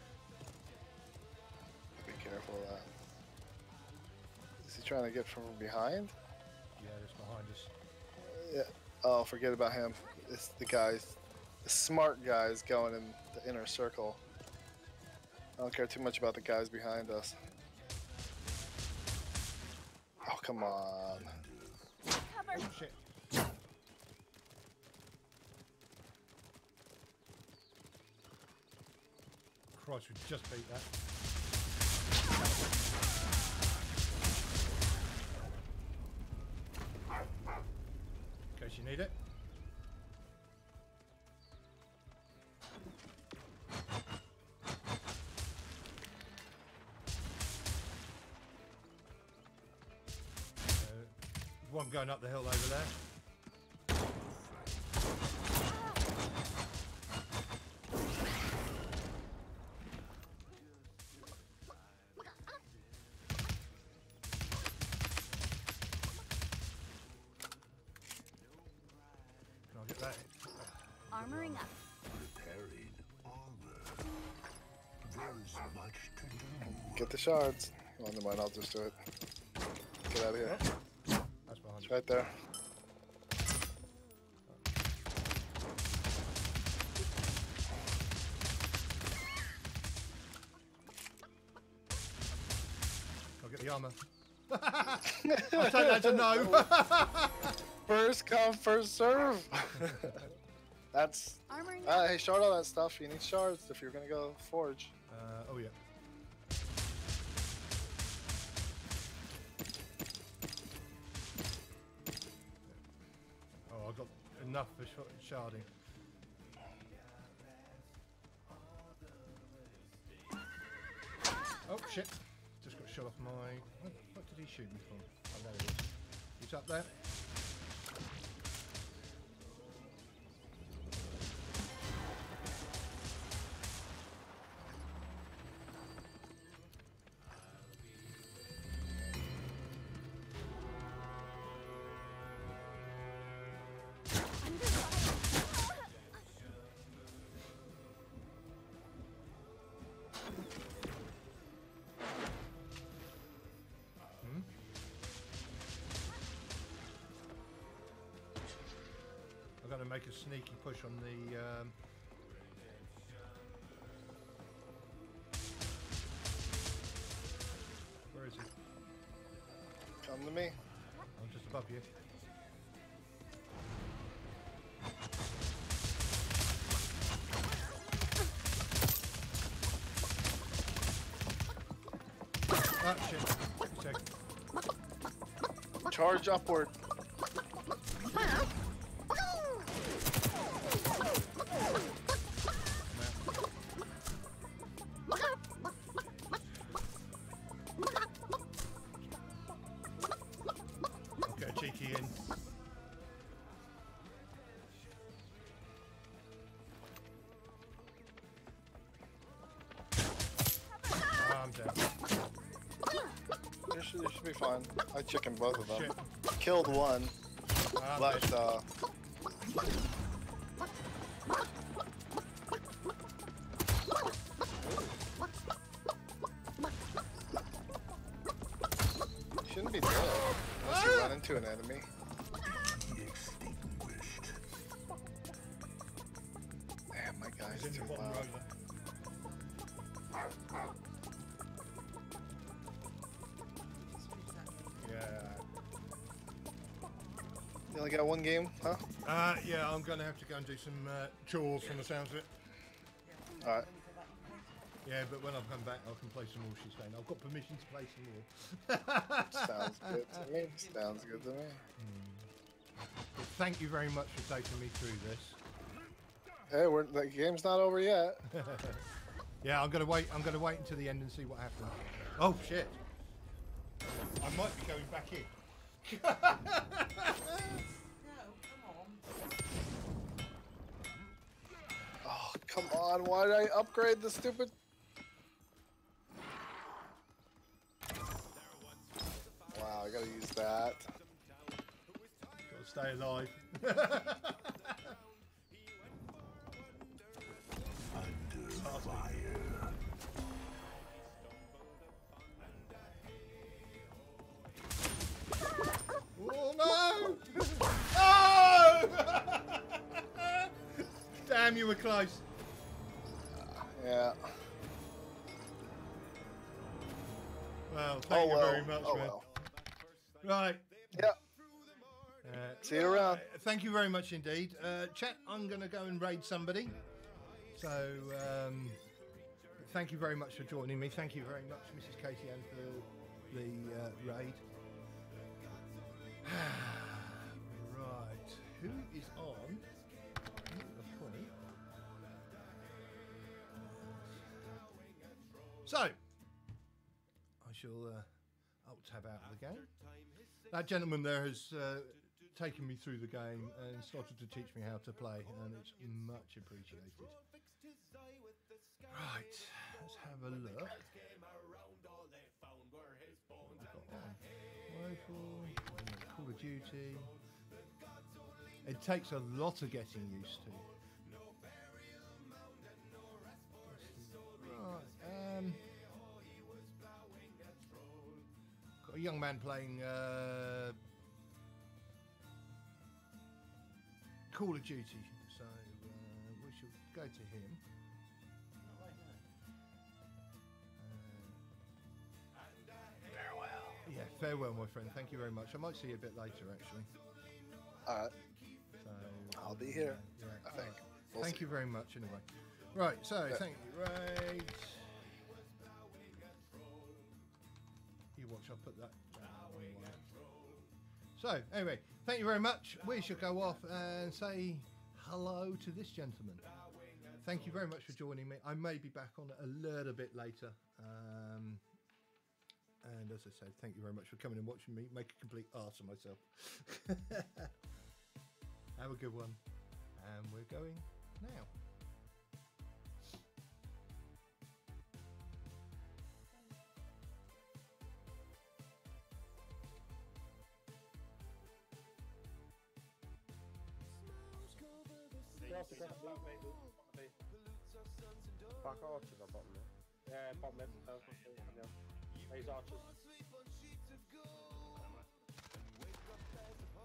Be careful of that. Is he trying to get from behind?
Yeah, it's behind us.
Yeah. Oh, forget about him. It's the guys, the smart guys going in the inner circle. I don't care too much about the guys behind us. Oh, come on.
Cover!
Oh, shit. Christ, we just beat that. In case you need it. One going up the hill over there.
Armoring up.
Repairing armor. There's much to do.
Get the shards. Oh, never mind, I'll just do it. Get out of here.
That's behind
It's right there.
I'll get the armor. I'll take that as a no.
First come, first serve. That's.
Armoring up.
Hey, shard all that stuff. You need shards if you're gonna go forge.
Oh yeah. Oh, I got enough for sharding. Oh shit! Just got shot off my. What did he shoot me from? Oh, there he is. He's up there. I'm going to make a sneaky push on the. Where is he?
Come to me.
I'm just above you. Ah, shit. Check.
Charge upward.
I'll get a cheeky in. I'm down.
You should be fine. I chickened both of them.
Shit.
Killed one, but shouldn't be dead unless you run into an enemy.
Extinguished.
Damn, my guy's
He's in the
too
bottom
loud.
row there. Yeah.
You only got one game, huh?
Yeah, I'm going to have to go and do some chores from the sounds of it.
Alright.
Yeah, but when I come back, I can play some more. She's saying I've got permission to play some more.
Sounds good to me. Sounds good to me.
But thank you very much for taking me through this.
Hey, the game's not over yet.
Yeah, I'm gonna wait. I'm gonna wait until the end and see what happens. Oh shit! I might be going back in.
Oh, come on. Why did I upgrade the stupid... Wow, I gotta use that.
Gotta stay alive.
Under fire.
Oh no! Oh! Damn, you were close.
Yeah.
Well, thank you very much,
oh
man.
well.
Right.
Yeah. See you around.
Thank you very much indeed. Chat, I'm going to go and raid somebody. So, thank you very much for joining me. Thank you very much, Mrs. Katie Ann, for the raid. Right. Who is on? So, I shall tab out of the game. That gentleman there has taken me through the game and started to teach me how to play, and it's much appreciated. Right, let's have a look. Rifle, Call of Duty. It takes a lot of getting used to. young man playing Call of Duty, so we shall go to him.
Farewell.
Yeah, farewell, my friend. Thank you very much. I might see you a bit later, actually.
Alright,
So
I'll be here,
yeah.
I think. We'll
Thank
see.
you very much, anyway. Right, so
Yeah.
thank you, right. You watch, I'll put that down. So, anyway, thank you very much. We shall go off and say hello to this gentleman. Thank you very much for joining me. I may be back on a little bit later. And as I said, thank you very much for coming and watching me make a complete arse of myself. Have a good one. And we're going now.
Back archers are bottom left. Yeah, bottom left. Raise archers.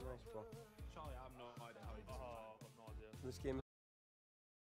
Nice spot.
Charlie, I have no idea how he does it.
This game